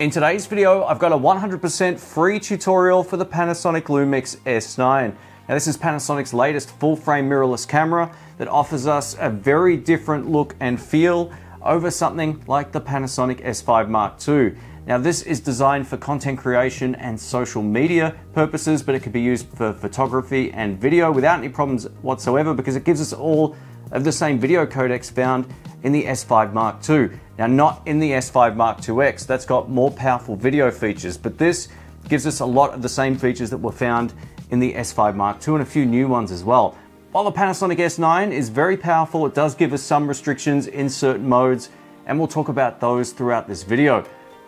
In today's video, I've got a 100% free tutorial for the Panasonic LUMIX S9. Now this is Panasonic's latest full-frame mirrorless camera that offers us a very different look and feel over something like the Panasonic S5 Mark II. Now this is designed for content creation and social media purposes, but it could be used for photography and video without any problems whatsoever because it gives us all of the same video codecs found in the S5 Mark II. Now not in the S5 Mark IIX, that's got more powerful video features, but this gives us a lot of the same features that were found in the S5 Mark II and a few new ones as well. While the Panasonic S9 is very powerful, it does give us some restrictions in certain modes, and we'll talk about those throughout this video.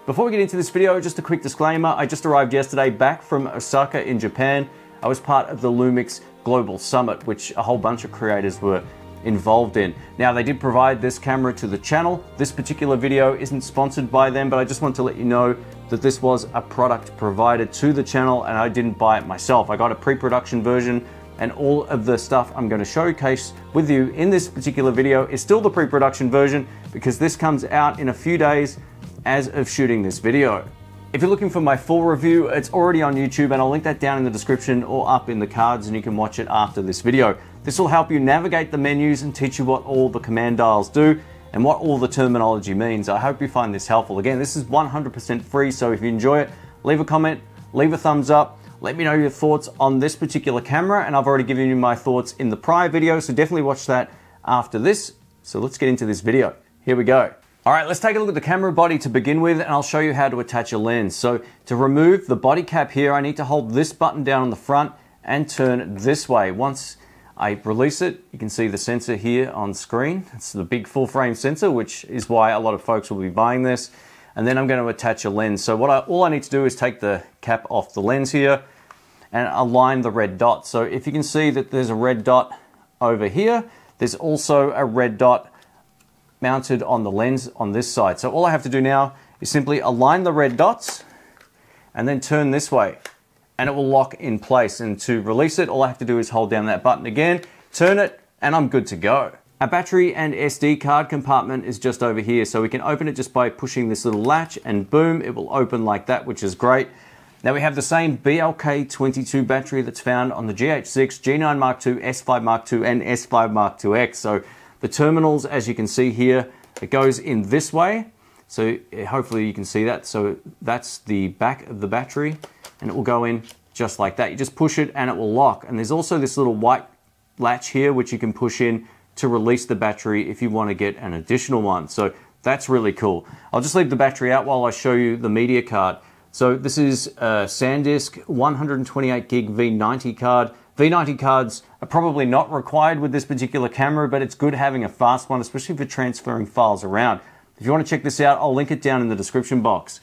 Before we get into this video, just a quick disclaimer. I just arrived yesterday back from Osaka in Japan. I was part of the LUMIX Global Summit, which a whole bunch of creators were involved in. Now they did provide this camera to the channel. This particular video isn't sponsored by them, but I just want to let you know that this was a product provided to the channel and I didn't buy it myself. I got a pre-production version and all of the stuff I'm going to showcase with you in this particular video is still the pre-production version because this comes out in a few days as of shooting this video. If you're looking for my full review, it's already on YouTube and I'll link that down in the description or up in the cards and you can watch it after this video. This will help you navigate the menus and teach you what all the command dials do and what all the terminology means. I hope you find this helpful. Again, this is 100% free, so if you enjoy it, leave a comment, leave a thumbs up, let me know your thoughts on this particular camera, and I've already given you my thoughts in the prior video, so definitely watch that after this. So let's get into this video. Here we go. All right, let's take a look at the camera body to begin with, and I'll show you how to attach a lens. So to remove the body cap here, I need to hold this button down on the front and turn this way. Once I release it, you can see the sensor here on screen. It's the big full frame sensor, which is why a lot of folks will be buying this. And then I'm going to attach a lens. So all I need to do is take the cap off the lens here and align the red dot. So if you can see that there's a red dot over here, there's also a red dot mounted on the lens on this side. So all I have to do now is simply align the red dots and then turn this way and it will lock in place. And to release it, all I have to do is hold down that button again, turn it, and I'm good to go. Our battery and SD card compartment is just over here. So we can open it just by pushing this little latch and boom, it will open like that, which is great. Now we have the same BLK22 battery that's found on the GH6, G9 Mark II, S5 Mark II, and S5 Mark IIX. So the terminals, as you can see here, it goes in this way. So hopefully you can see that. So that's the back of the battery and it will go in just like that. You just push it and it will lock. And there's also this little white latch here, which you can push in to release the battery if you want to get an additional one. So that's really cool. I'll just leave the battery out while I show you the media card. So this is a SanDisk 128 gig V90 card. V90 cards are probably not required with this particular camera, but it's good having a fast one, especially for transferring files around. If you want to check this out, I'll link it down in the description box.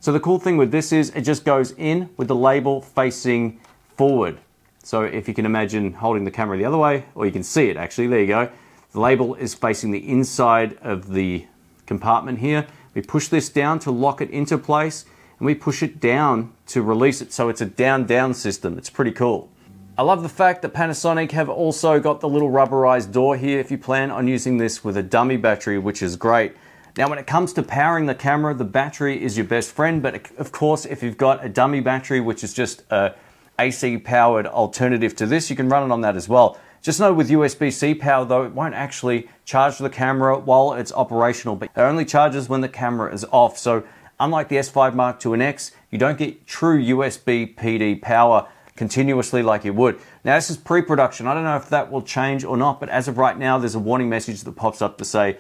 So the cool thing with this is it just goes in with the label facing forward. So if you can imagine holding the camera the other way, or you can see it actually, there you go. The label is facing the inside of the compartment here. We push this down to lock it into place, and we push it down to release it. So it's a down-down system. It's pretty cool. I love the fact that Panasonic have also got the little rubberized door here if you plan on using this with a dummy battery, which is great. Now when it comes to powering the camera, the battery is your best friend, but of course if you've got a dummy battery, which is just a AC powered alternative to this, you can run it on that as well. Just know with USB-C power though, it won't actually charge the camera while it's operational, but it only charges when the camera is off. So unlike the S5 Mark II and X, you don't get true USB PD power continuously like you would. Now this is pre-production. I don't know if that will change or not, but as of right now, there's a warning message that pops up to say,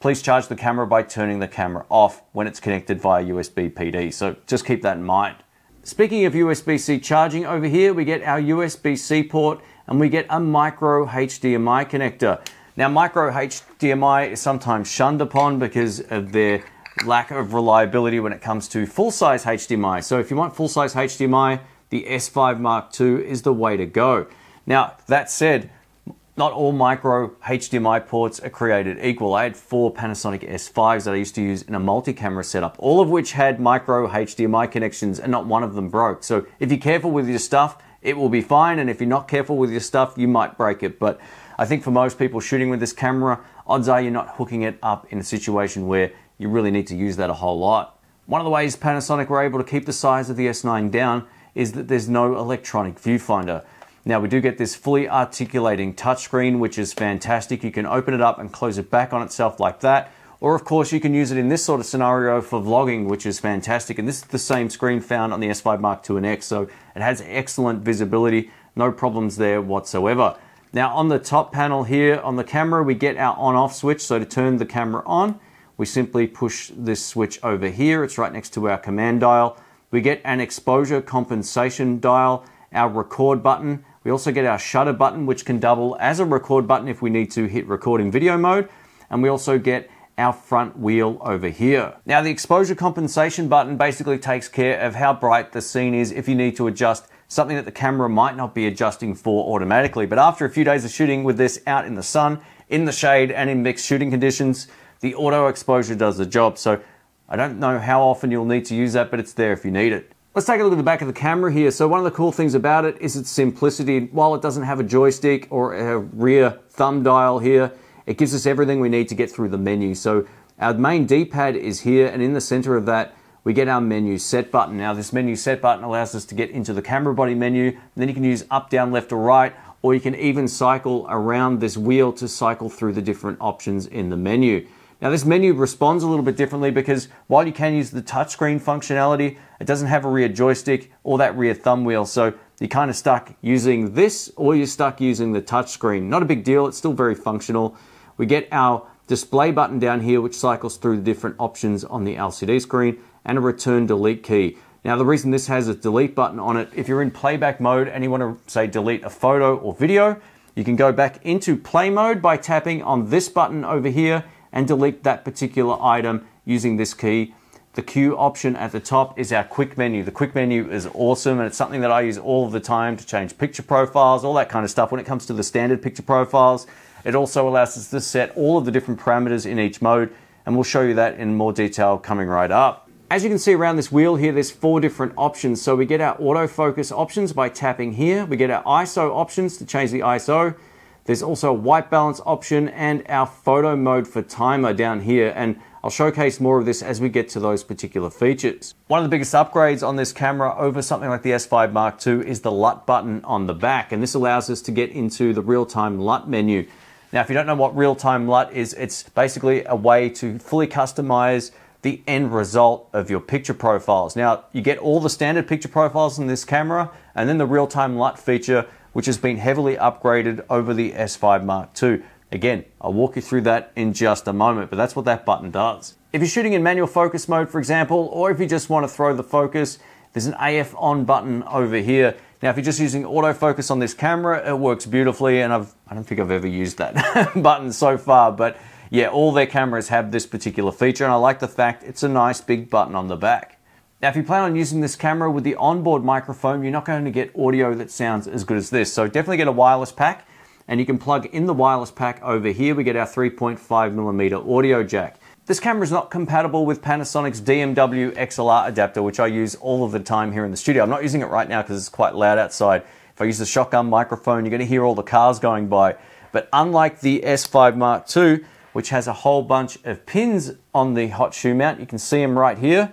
please charge the camera by turning the camera off when it's connected via USB PD. So just keep that in mind. Speaking of USB-C charging, over here we get our USB-C port and we get a micro HDMI connector. Now micro HDMI is sometimes shunned upon because of their lack of reliability when it comes to full-size HDMI. So if you want full-size HDMI, the S5 Mark II is the way to go. Now that said, not all micro HDMI ports are created equal. I had 4 Panasonic S5s that I used to use in a multi-camera setup, all of which had micro HDMI connections and not one of them broke. So if you're careful with your stuff, it will be fine. And if you're not careful with your stuff, you might break it. But I think for most people shooting with this camera, odds are you're not hooking it up in a situation where you really need to use that a whole lot. One of the ways Panasonic were able to keep the size of the S9 down is that there's no electronic viewfinder. Now we do get this fully articulating touchscreen, which is fantastic. You can open it up and close it back on itself like that. Or of course you can use it in this sort of scenario for vlogging, which is fantastic. And this is the same screen found on the S5 Mark II and X, so it has excellent visibility, no problems there whatsoever. Now on the top panel here on the camera, we get our on-off switch. So to turn the camera on, we simply push this switch over here. It's right next to our command dial. We get an exposure compensation dial, our record button. We also get our shutter button, which can double as a record button if we need to hit record in video mode. And we also get our front wheel over here. Now the exposure compensation button basically takes care of how bright the scene is if you need to adjust something that the camera might not be adjusting for automatically. But after a few days of shooting with this out in the sun, in the shade, and in mixed shooting conditions, the auto exposure does the job. So I don't know how often you'll need to use that, but it's there if you need it. Let's take a look at the back of the camera here. So one of the cool things about it is its simplicity. While it doesn't have a joystick or a rear thumb dial here, it gives us everything we need to get through the menu. So our main D-pad is here, and in the center of that, we get our menu set button. Now this menu set button allows us to get into the camera body menu, and then you can use up, down, left or right, or you can even cycle around this wheel to cycle through the different options in the menu. Now this menu responds a little bit differently because while you can use the touchscreen functionality, it doesn't have a rear joystick or that rear thumb wheel. So you're kind of stuck using this or you're stuck using the touchscreen. Not a big deal, it's still very functional. We get our display button down here, which cycles through the different options on the LCD screen, and a return delete key. Now the reason this has a delete button on it, if you're in playback mode and you want to say delete a photo or video, you can go back into play mode by tapping on this button over here and delete that particular item using this key. The Q option at the top is our quick menu. The quick menu is awesome, and it's something that I use all of the time to change picture profiles, all that kind of stuff. When it comes to the standard picture profiles, it also allows us to set all of the different parameters in each mode, and we'll show you that in more detail coming right up. As you can see around this wheel here, there's 4 different options. So we get our autofocus options by tapping here. We get our ISO options to change the ISO. There's also a white balance option and our photo mode for timer down here, and I'll showcase more of this as we get to those particular features. One of the biggest upgrades on this camera over something like the S5 Mark II is the LUT button on the back, and this allows us to get into the real-time LUT menu. Now if you don't know what real-time LUT is, it's basically a way to fully customize the end result of your picture profiles. Now you get all the standard picture profiles in this camera, and then the real-time LUT feature, which has been heavily upgraded over the S5 Mark II. Again, I'll walk you through that in just a moment, but that's what that button does. If you're shooting in manual focus mode, for example, or if you just want to throw the focus, there's an AF on button over here. Now, if you're just using autofocus on this camera, it works beautifully, and I don't think I've ever used that button so far, but yeah, all their cameras have this particular feature, and I like the fact it's a nice big button on the back. Now, if you plan on using this camera with the onboard microphone, you're not going to get audio that sounds as good as this. So definitely get a wireless pack, and you can plug in the wireless pack over here. We get our 3.5mm audio jack. This camera is not compatible with Panasonic's DMW-XLR adapter, which I use all of the time here in the studio. I'm not using it right now because it's quite loud outside. If I use the shotgun microphone, you're going to hear all the cars going by. But unlike the S5 Mark II, which has a whole bunch of pins on the hot shoe mount, you can see them right here.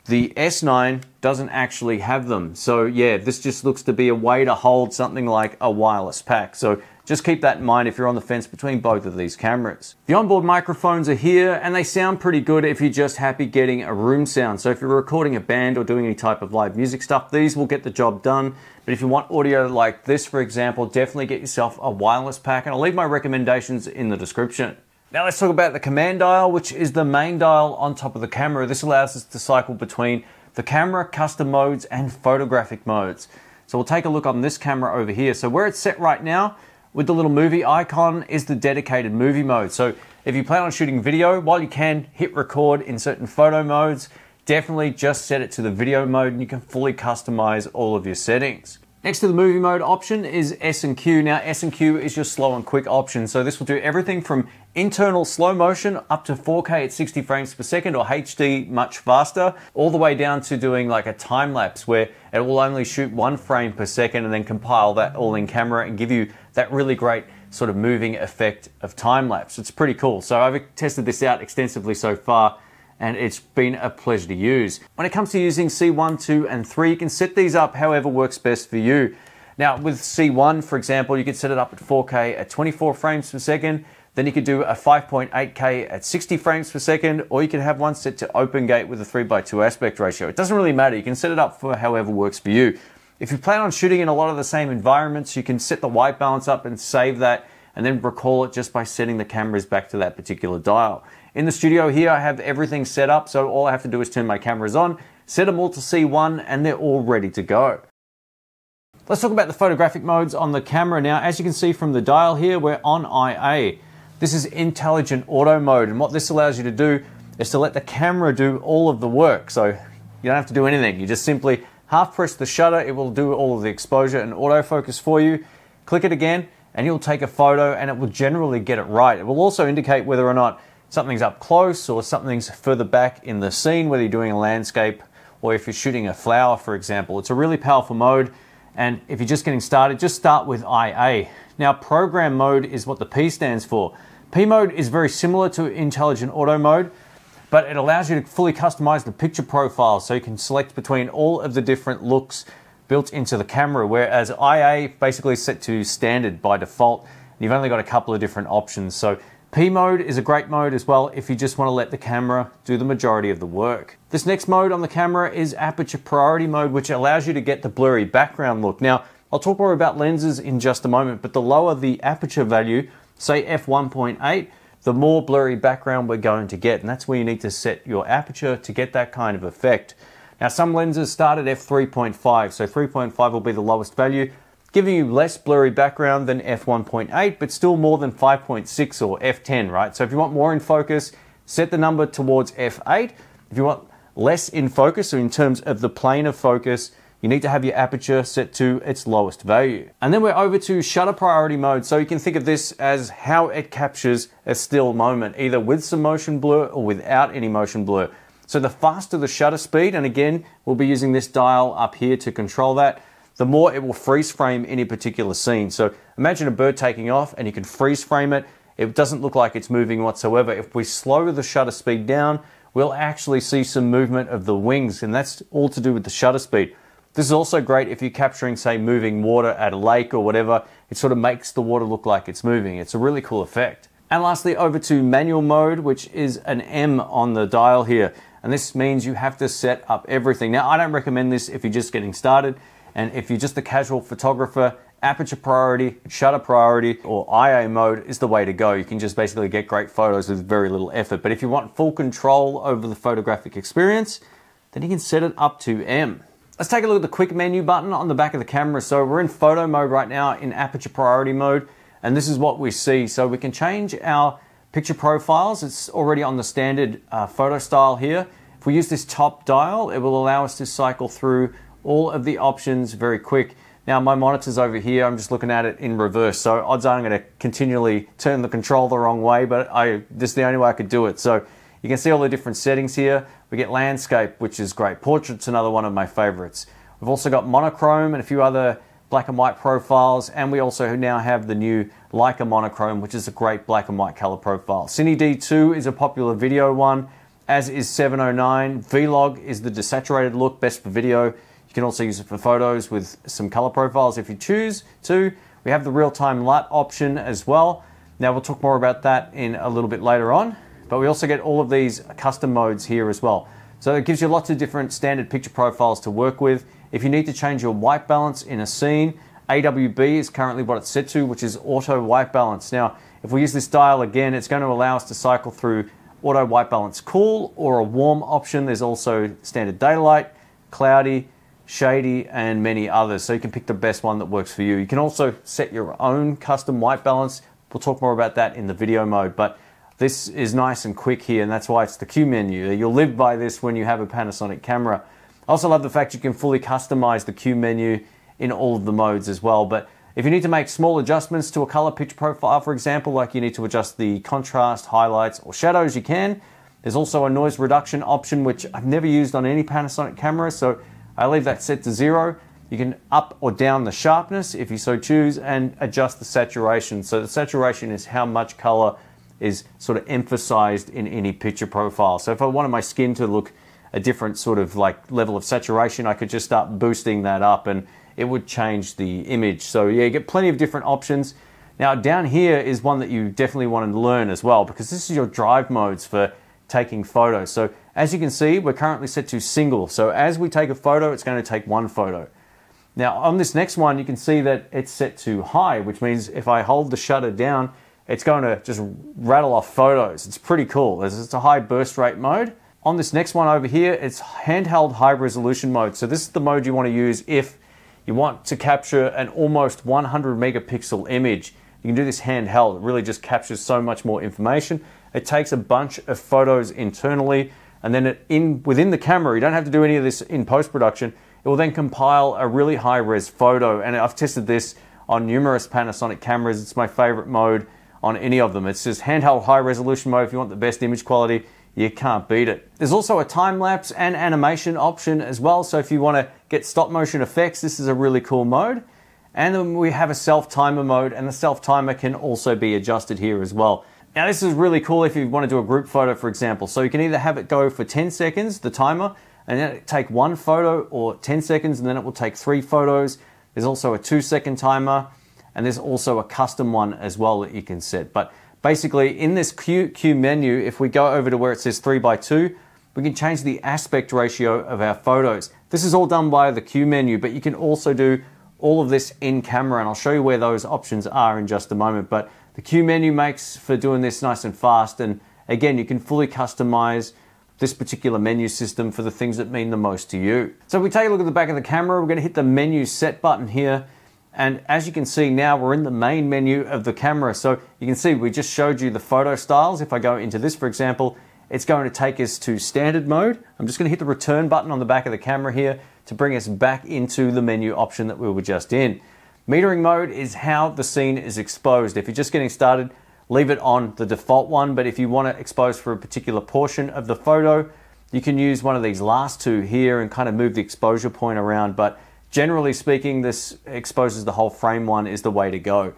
The S9 doesn't actually have them. So yeah, this just looks to be a way to hold something like a wireless pack. So just keep that in mind if you're on the fence between both of these cameras. The onboard microphones are here, and they sound pretty good if you're just happy getting a room sound. So if you're recording a band or doing any type of live music stuff, these will get the job done. But if you want audio like this, for example, definitely get yourself a wireless pack, and I'll leave my recommendations in the description. Now let's talk about the command dial, which is the main dial on top of the camera. This allows us to cycle between the camera, custom modes, and photographic modes. So we'll take a look on this camera over here. So where it's set right now, with the little movie icon, is the dedicated movie mode. So if you plan on shooting video, while you can hit record in certain photo modes, definitely just set it to the video mode and you can fully customize all of your settings. Next to the movie mode option is S and Q. Now S and Q is your slow and quick option. So this will do everything from internal slow motion up to 4K at 60 frames per second, or HD much faster, all the way down to doing like a time lapse where it will only shoot 1 frame per second and then compile that all in camera and give you that really great sort of moving effect of time lapse. It's pretty cool. So I've tested this out extensively so far, and it's been a pleasure to use. When it comes to using C1, 2, and 3, you can set these up however works best for you. Now with C1, for example, you could set it up at 4K at 24 frames per second, then you could do a 5.8K at 60 frames per second, or you could have one set to open gate with a 3:2 aspect ratio. It doesn't really matter, you can set it up for however works for you. If you plan on shooting in a lot of the same environments, you can set the white balance up and save that, and then recall it just by setting the cameras back to that particular dial. In the studio here, I have everything set up, so all I have to do is turn my cameras on, set them all to C1, and they're all ready to go. Let's talk about the photographic modes on the camera now. As you can see from the dial here, we're on IA. This is intelligent auto mode, and what this allows you to do is to let the camera do all of the work. So you don't have to do anything. You just simply half press the shutter, it will do all of the exposure and autofocus for you. Click it again, and you'll take a photo, and it will generally get it right. It will also indicate whether or not something's up close or something's further back in the scene, whether you're doing a landscape or if you're shooting a flower, for example. It's a really powerful mode, and if you're just getting started, just start with IA. Now, program mode is what the P stands for. P mode is very similar to intelligent auto mode, but it allows you to fully customize the picture profile, so you can select between all of the different looks built into the camera, whereas IA basically is set to standard by default. You've only got a couple of different options. So P mode is a great mode as well if you just want to let the camera do the majority of the work. This next mode on the camera is Aperture Priority mode, which allows you to get the blurry background look. Now, I'll talk more about lenses in just a moment, but the lower the aperture value, say f1.8, the more blurry background we're going to get, and that's where you need to set your aperture to get that kind of effect. Now, some lenses start at f3.5, so 3.5 will be the lowest value, giving you less blurry background than f1.8, but still more than 5.6 or f10, right? So if you want more in focus, set the number towards f8. If you want less in focus, so in terms of the plane of focus, you need to have your aperture set to its lowest value. And then we're over to shutter priority mode. So you can think of this as how it captures a still moment, either with some motion blur or without any motion blur. So the faster the shutter speed, and again, we'll be using this dial up here to control that, the more it will freeze frame any particular scene. So imagine a bird taking off and you can freeze frame it. It doesn't look like it's moving whatsoever. If we slow the shutter speed down, we'll actually see some movement of the wings, and that's all to do with the shutter speed. This is also great if you're capturing, say, moving water at a lake or whatever. It sort of makes the water look like it's moving. It's a really cool effect. And lastly, over to manual mode, which is an M on the dial here. And this means you have to set up everything. Now, I don't recommend this if you're just getting started. And if you're just a casual photographer, aperture priority, shutter priority, or IA mode is the way to go. You can just basically get great photos with very little effort. But if you want full control over the photographic experience, then you can set it up to M. Let's take a look at the quick menu button on the back of the camera. So we're in photo mode right now in aperture priority mode, and this is what we see. So we can change our picture profiles. It's already on the standard photo style here. If we use this top dial, it will allow us to cycle through all of the options very quick. Now my monitor's over here, I'm just looking at it in reverse, so odds are I'm going to continually turn the control the wrong way, but this is the only way I could do it. So you can see all the different settings here. We get landscape, which is great. Portrait's another one of my favorites. We've also got monochrome and a few other black and white profiles, and we also now have the new Leica monochrome, which is a great black and white color profile. Cine D2 is a popular video one, as is 709. Vlog is the desaturated look, best for video. You can also use it for photos with some color profiles if you choose to. We have the real-time LUT option as well. Now we'll talk more about that in a little bit later on, but we also get all of these custom modes here as well. So it gives you lots of different standard picture profiles to work with. If you need to change your white balance in a scene, AWB is currently what it's set to, which is auto white balance. Now, if we use this dial again, it's going to allow us to cycle through auto white balance cool or a warm option. There's also standard daylight, cloudy, shady, and many others. So you can pick the best one that works for you. You can also set your own custom white balance. We'll talk more about that in the video mode, but this is nice and quick here, and that's why it's the Q menu. You'll live by this when you have a Panasonic camera. I also love the fact you can fully customize the Q menu in all of the modes as well. But if you need to make small adjustments to a color picture profile, for example, like you need to adjust the contrast, highlights, or shadows, you can. There's also a noise reduction option, which I've never used on any Panasonic camera, so I leave that set to 0. You can up or down the sharpness if you so choose, and adjust the saturation. So the saturation is how much color is sort of emphasized in any picture profile. So if I wanted my skin to look a different sort of like level of saturation, I could just start boosting that up and it would change the image. So yeah, you get plenty of different options. Now down here is one that you definitely want to learn as well, because this is your drive modes for taking photos. So as you can see, we're currently set to single. So as we take a photo, it's going to take one photo. Now on this next one, you can see that it's set to high, which means if I hold the shutter down, it's going to just rattle off photos. It's pretty cool. It's a high burst rate mode. On this next one over here, it's handheld high resolution mode. So this is the mode you want to use if you want to capture an almost 100 megapixel image. You can do this handheld. It really just captures so much more information. It takes a bunch of photos internally, and then within the camera, you don't have to do any of this in post-production. It will then compile a really high-res photo, and I've tested this on numerous Panasonic cameras. It's my favorite mode on any of them. It's just handheld high-resolution mode. If you want the best image quality, you can't beat it. There's also a time-lapse and animation option as well, so if you want to get stop-motion effects, this is a really cool mode. And then we have a self-timer mode, and the self-timer can also be adjusted here as well. Now this is really cool if you want to do a group photo, for example. So you can either have it go for 10 seconds, the timer, and then it take one photo, or 10 seconds, and then it will take 3 photos. There's also a 2-second timer, and there's also a custom one as well that you can set. But basically in this Q menu, if we go over to where it says 3:2, we can change the aspect ratio of our photos. This is all done by the Q menu, but you can also do all of this in camera, and I'll show you where those options are in just a moment. But the Q menu makes for doing this nice and fast, and again, you can fully customize this particular menu system for the things that mean the most to you. So if we take a look at the back of the camera, we're going to hit the menu set button here, and as you can see now, we're in the main menu of the camera. So you can see we just showed you the photo styles. If I go into this, for example, it's going to take us to standard mode. I'm just going to hit the return button on the back of the camera here to bring us back into the menu option that we were just in. Metering mode is how the scene is exposed. If you're just getting started, leave it on the default one, but if you want to expose for a particular portion of the photo, you can use one of these last two here and kind of move the exposure point around, but generally speaking, this exposes the whole frame one is the way to go.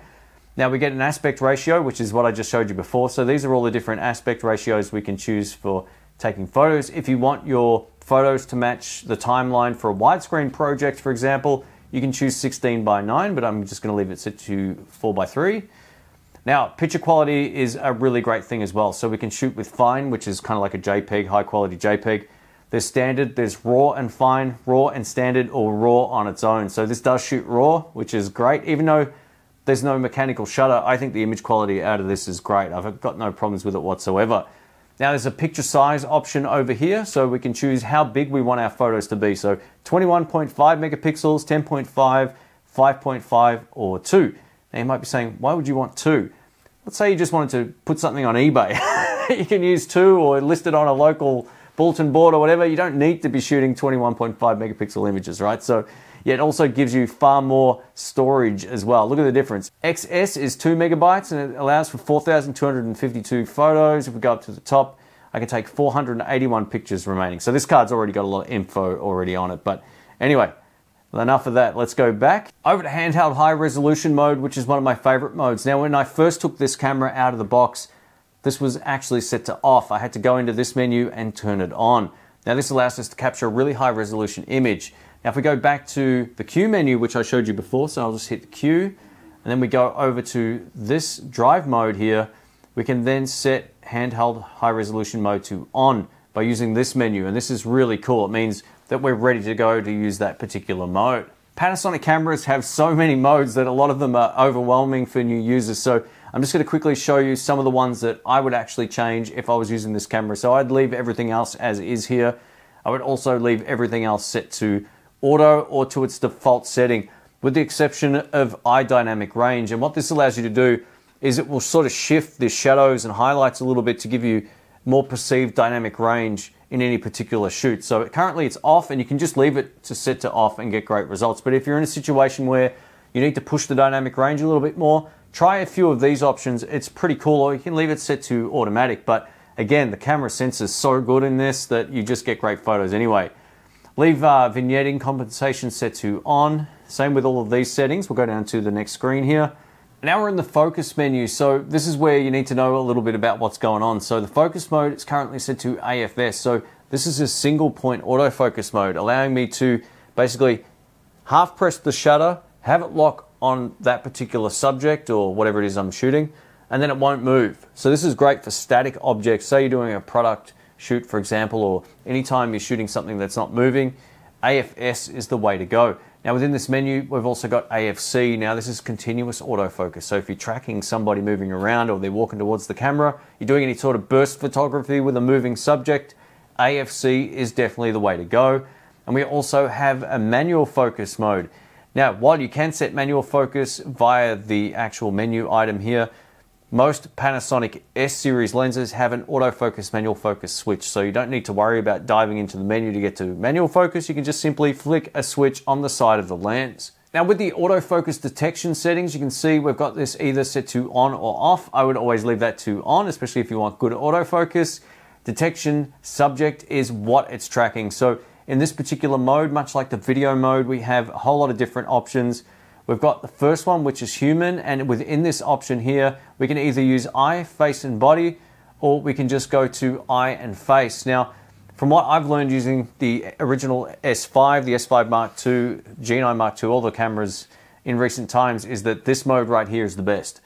Now we get an aspect ratio, which is what I just showed you before. So these are all the different aspect ratios we can choose for taking photos. If you want your photos to match the timeline for a widescreen project, for example, you can choose 16:9, but I'm just going to leave it set to 4:3. Now, picture quality is a really great thing as well. So we can shoot with fine, which is kind of like a JPEG, high quality JPEG. There's standard, there's raw and fine, raw and standard, or raw on its own. So this does shoot raw, which is great. Even though there's no mechanical shutter, I think the image quality out of this is great. I've got no problems with it whatsoever. Now there's a picture size option over here, so we can choose how big we want our photos to be. So 21.5 megapixels, 10.5, 5.5, or 2. Now you might be saying, why would you want 2? Let's say you just wanted to put something on eBay. You can use 2 or list it on a local bulletin board or whatever. You don't need to be shooting 21.5 megapixel images, right? So yeah, it also gives you far more storage as well. Look at the difference. XS is 2 megabytes and it allows for 4,252 photos. If we go up to the top, I can take 481 pictures remaining. So this card's already got a lot of info already on it. But anyway, enough of that. Let's go back over to handheld high resolution mode, which is one of my favorite modes. Now, when I first took this camera out of the box, this was actually set to off. I had to go into this menu and turn it on. Now this allows us to capture a really high resolution image. Now if we go back to the Q menu, which I showed you before, so I'll just hit Q, and then we go over to this drive mode here, we can then set handheld high resolution mode to on by using this menu, and this is really cool. It means that we're ready to go to use that particular mode. Panasonic cameras have so many modes that a lot of them are overwhelming for new users, so I'm just going to quickly show you some of the ones that I would actually change if I was using this camera. So I'd leave everything else as is here. I would also leave everything else set to auto or to its default setting, with the exception of eye dynamic range. And what this allows you to do is it will sort of shift the shadows and highlights a little bit to give you more perceived dynamic range in any particular shoot. So currently it's off, and you can just leave it to set to off and get great results. But if you're in a situation where you need to push the dynamic range a little bit more, try a few of these options. It's pretty cool, or you can leave it set to automatic. But again, the camera sensor's so good in this that you just get great photos anyway. Leave vignetting compensation set to on. Same with all of these settings. We'll go down to the next screen here. Now we're in the focus menu, so this is where you need to know a little bit about what's going on. So the focus mode is currently set to AFS, so this is a single point autofocus mode, allowing me to basically half press the shutter, have it lock on that particular subject or whatever it is I'm shooting, and then it won't move. So this is great for static objects. Say you're doing a product shoot, for example, or anytime you're shooting something that's not moving, AFS is the way to go. Now within this menu, we've also got AFC. Now this is continuous autofocus. So if you're tracking somebody moving around or they're walking towards the camera, you're doing any sort of burst photography with a moving subject, AFC is definitely the way to go. And we also have a manual focus mode. Now, while you can set manual focus via the actual menu item here, most Panasonic S-series lenses have an autofocus manual focus switch, so you don't need to worry about diving into the menu to get to manual focus. You can just simply flick a switch on the side of the lens. Now with the autofocus detection settings, you can see we've got this either set to on or off. I would always leave that to on, especially if you want good autofocus. Detection subject is what it's tracking. So in this particular mode, much like the video mode, we have a whole lot of different options. We've got the first one, which is human, and within this option here, we can either use eye, face, and body, or we can just go to eye and face. Now, from what I've learned using the original S5, the S5 Mark II, G9 Mark II, all the cameras in recent times, is that this mode right here is the best.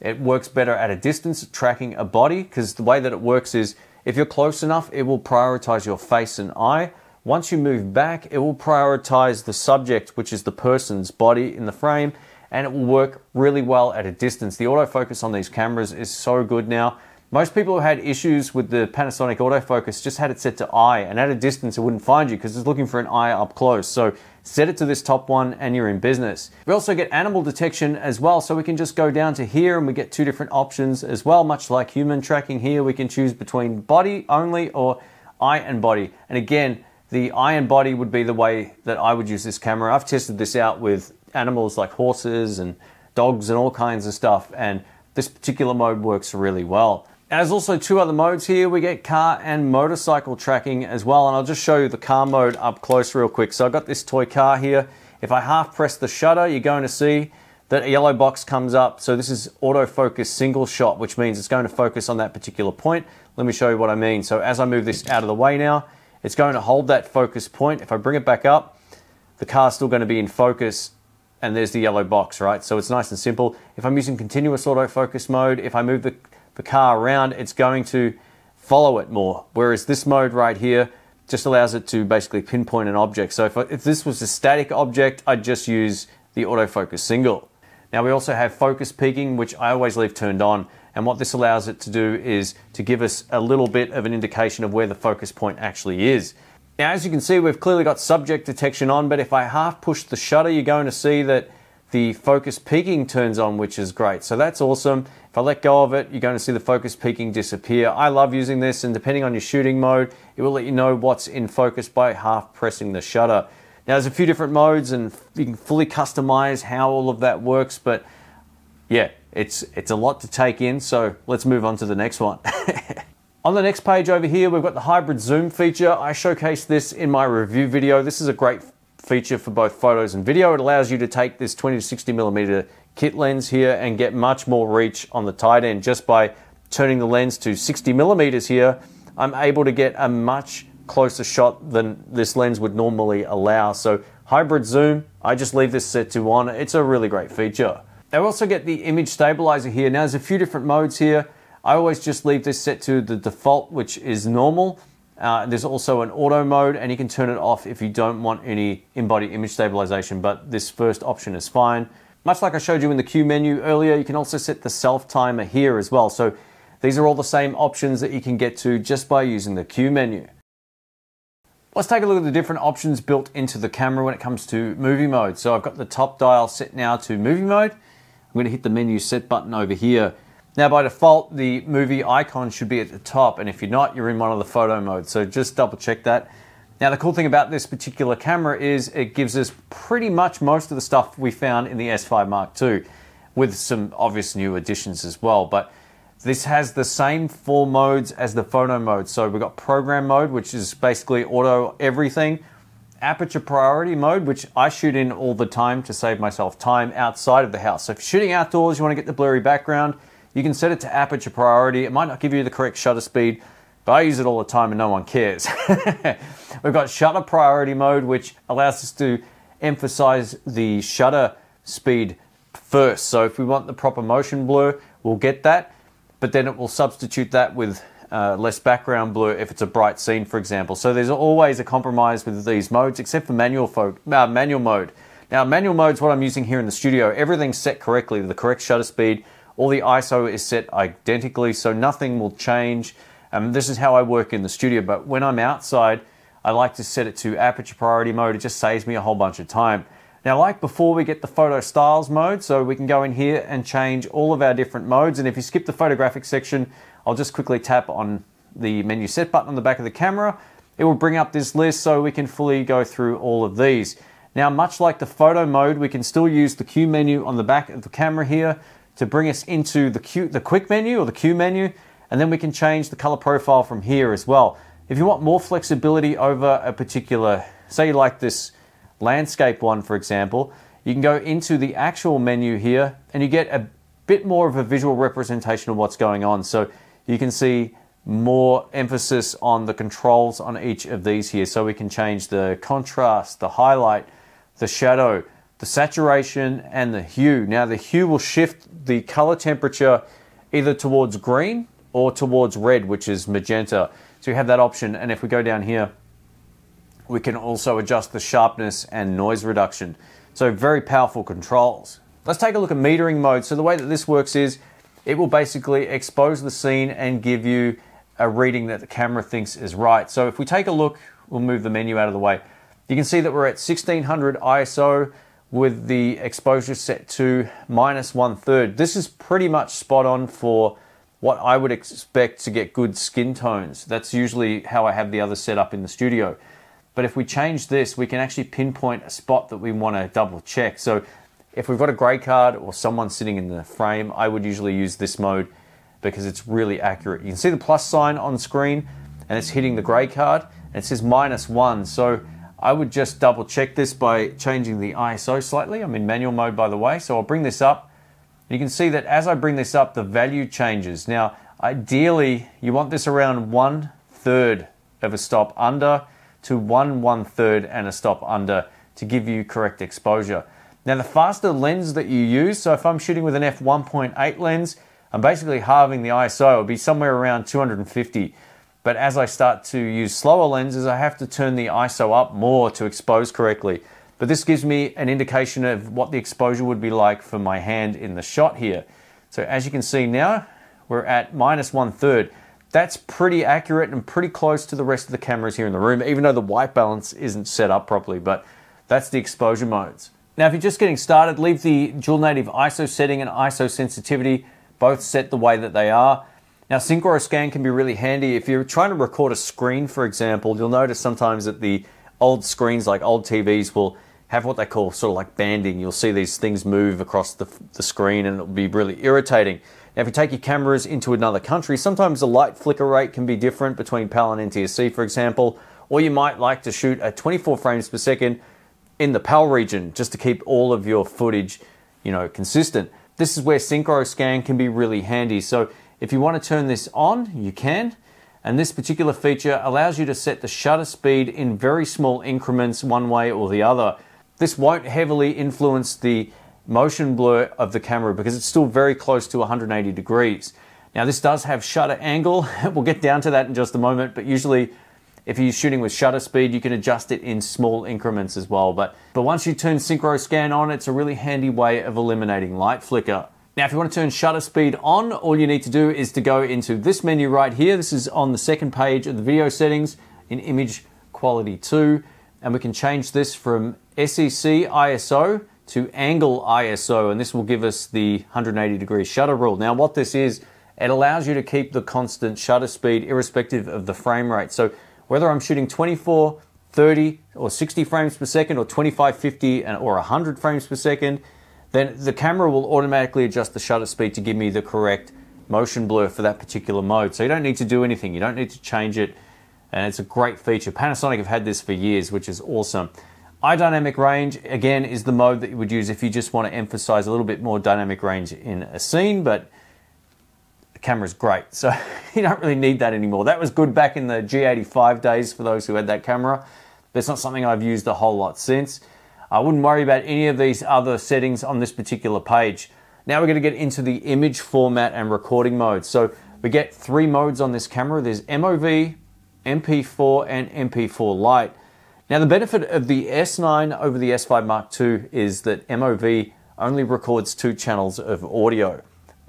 It works better at a distance, tracking a body, because the way that it works is, if you're close enough, it will prioritize your face and eye. Once you move back, it will prioritize the subject, which is the person's body in the frame, and it will work really well at a distance. The autofocus on these cameras is so good now. Most people who had issues with the Panasonic autofocus just had it set to eye, and at a distance it wouldn't find you because it's looking for an eye up close. So set it to this top one and you're in business. We also get animal detection as well, so we can just go down to here and we get two different options as well. Much like human tracking here, we can choose between body only or eye and body. And again, the eye and body would be the way that I would use this camera. I've tested this out with animals like horses and dogs and all kinds of stuff, and this particular mode works really well. And there's also two other modes here. We get car and motorcycle tracking as well, and I'll just show you the car mode up close real quick. So I've got this toy car here. If I half press the shutter, you're going to see that a yellow box comes up. So this is autofocus single shot, which means it's going to focus on that particular point. Let me show you what I mean. So as I move this out of the way now, it's going to hold that focus point. If I bring it back up, the car's still going to be in focus, and there's the yellow box, right? So it's nice and simple. If I'm using continuous autofocus mode, if I move the car around, it's going to follow it more. Whereas this mode right here just allows it to basically pinpoint an object. So if this was a static object, I'd just use the autofocus single. Now we also have focus peaking, which I always leave turned on. And what this allows it to do is to give us a little bit of an indication of where the focus point actually is. Now, as you can see, we've clearly got subject detection on, but if I half push the shutter, you're going to see that the focus peaking turns on, which is great. So that's awesome. If I let go of it, you're going to see the focus peaking disappear. I love using this, and depending on your shooting mode, it will let you know what's in focus by half pressing the shutter. Now, there's a few different modes, and you can fully customize how all of that works, but yeah, it's a lot to take in, so let's move on to the next one. On the next page over here, we've got the hybrid zoom feature. I showcased this in my review video. This is a great feature for both photos and video. It allows you to take this 20 to 60mm kit lens here and get much more reach on the tight end. Just by turning the lens to 60mm here, I'm able to get a much closer shot than this lens would normally allow. So hybrid zoom, I just leave this set to on. It's a really great feature. They also get the image stabilizer here. Now there's a few different modes here. I always just leave this set to the default, which is normal. There's also an auto mode, and you can turn it off if you don't want any in-body image stabilization, but this first option is fine. Much like I showed you in the Q menu earlier, you can also set the self timer here as well. So these are all the same options that you can get to just by using the Q menu. Let's take a look at the different options built into the camera when it comes to movie mode. So I've got the top dial set now to movie mode. I'm going to hit the menu set button over here. Now by default, the movie icon should be at the top, and if you're not, you're in one of the photo modes, so just double check that. Now the cool thing about this particular camera is it gives us pretty much most of the stuff we found in the S5 Mark II, with some obvious new additions as well, but this has the same 4 modes as the photo mode. So we've got program mode, which is basically auto everything, aperture priority mode, which I shoot in all the time to save myself time outside of the house. So if you're shooting outdoors, you want to get the blurry background, you can set it to aperture priority. It might not give you the correct shutter speed, but I use it all the time and no one cares. We've got shutter priority mode, which allows us to emphasize the shutter speed first. So if we want the proper motion blur, we'll get that, but then it will substitute that with less background blur if it's a bright scene, for example. So there's always a compromise with these modes, except for manual mode. Now, manual mode is what I'm using here in the studio. Everything's set correctly, the correct shutter speed. All the ISO is set identically, so nothing will change. This is how I work in the studio, but when I'm outside, I like to set it to aperture priority mode. It just saves me a whole bunch of time. Now, like before, we get the photo styles mode, so we can go in here and change all of our different modes. And if you skip the photographic section, I'll just quickly tap on the menu set button on the back of the camera. It will bring up this list so we can fully go through all of these. Now, much like the photo mode, we can still use the Q menu on the back of the camera here to bring us into the quick menu or the Q menu, and then we can change the color profile from here as well. If you want more flexibility over a particular, say you like this landscape one, for example, you can go into the actual menu here and you get a bit more of a visual representation of what's going on. So you can see more emphasis on the controls on each of these here. So we can change the contrast, the highlight, the shadow, the saturation, and the hue. Now the hue will shift the color temperature either towards green or towards red, which is magenta. So you have that option. And if we go down here, we can also adjust the sharpness and noise reduction. So very powerful controls. Let's take a look at metering mode. So the way that this works is it will basically expose the scene and give you a reading that the camera thinks is right. So if we take a look, we'll move the menu out of the way. You can see that we're at 1600 ISO with the exposure set to -1/3. This is pretty much spot on for what I would expect to get good skin tones. That's usually how I have the other set up in the studio. But if we change this, we can actually pinpoint a spot that we want to double check. So if we've got a gray card or someone sitting in the frame, I would usually use this mode because it's really accurate. You can see the plus sign on screen and it's hitting the gray card and it says -1. So I would just double check this by changing the ISO slightly. I'm in manual mode, by the way, so I'll bring this up. You can see that as I bring this up, the value changes. Now, ideally, you want this around 1/3 of a stop under to 1/3 and a stop under to give you correct exposure. Now, the faster lens that you use, so if I'm shooting with an f1.8 lens, I'm basically halving the ISO. It'll be somewhere around 250. But as I start to use slower lenses, I have to turn the ISO up more to expose correctly. But this gives me an indication of what the exposure would be like for my hand in the shot here. So as you can see now, we're at -1/3. That's pretty accurate and pretty close to the rest of the cameras here in the room, even though the white balance isn't set up properly, but that's the exposure modes. Now, if you're just getting started, leave the dual native ISO setting and ISO sensitivity both set the way that they are. Now, Syncro-Scan can be really handy. If you're trying to record a screen, for example, you'll notice sometimes that the old screens, like old TVs, will have what they call sort of like banding. You'll see these things move across the screen and it'll be really irritating. Now, if you take your cameras into another country, sometimes the light flicker rate can be different between PAL and NTSC, for example, or you might like to shoot at 24 frames per second in the PAL region just to keep all of your footage, consistent. This is where Syncro-Scan can be really handy. So if you want to turn this on, you can. And this particular feature allows you to set the shutter speed in very small increments one way or the other. This won't heavily influence the motion blur of the camera because it's still very close to 180 degrees. Now, this does have shutter angle. We'll get down to that in just a moment, but usually if you're shooting with shutter speed, you can adjust it in small increments as well. But once you turn Syncro-Scan on, it's a really handy way of eliminating light flicker. Now, if you want to turn shutter speed on, all you need to do is to go into this menu right here. This is on the second page of the video settings in image quality 2. And we can change this from SEC ISO to angle ISO. And this will give us the 180 degree shutter rule. Now, what this is, it allows you to keep the constant shutter speed irrespective of the frame rate. So whether I'm shooting 24, 30, or 60 frames per second, or 25, 50, or 100 frames per second, then the camera will automatically adjust the shutter speed to give me the correct motion blur for that particular mode. So you don't need to do anything. You don't need to change it and it's a great feature. Panasonic have had this for years, which is awesome. Eye dynamic range, again, is the mode that you would use if you just want to emphasize a little bit more dynamic range in a scene, but the camera's great, so you don't really need that anymore. That was good back in the G85 days for those who had that camera, but it's not something I've used a whole lot since. I wouldn't worry about any of these other settings on this particular page. Now we're going to get into the image format and recording mode. So we get 3 modes on this camera. There's MOV, MP4, and MP4 Lite. Now the benefit of the S9 over the S5 Mark II is that MOV only records 2 channels of audio.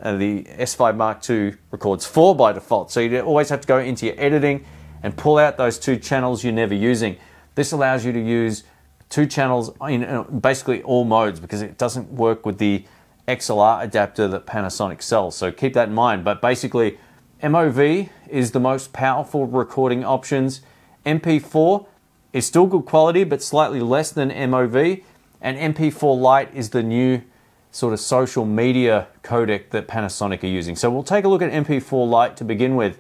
The S5 Mark II records 4 by default, so you always have to go into your editing and pull out those 2 channels you're never using. This allows you to use 2 channels in basically all modes because it doesn't work with the XLR adapter that Panasonic sells, so keep that in mind. But basically MOV is the most powerful recording options. MP4 is still good quality but slightly less than MOV, and MP4 Lite is the new sort of social media codec that Panasonic are using. So we'll take a look at MP4 Lite to begin with.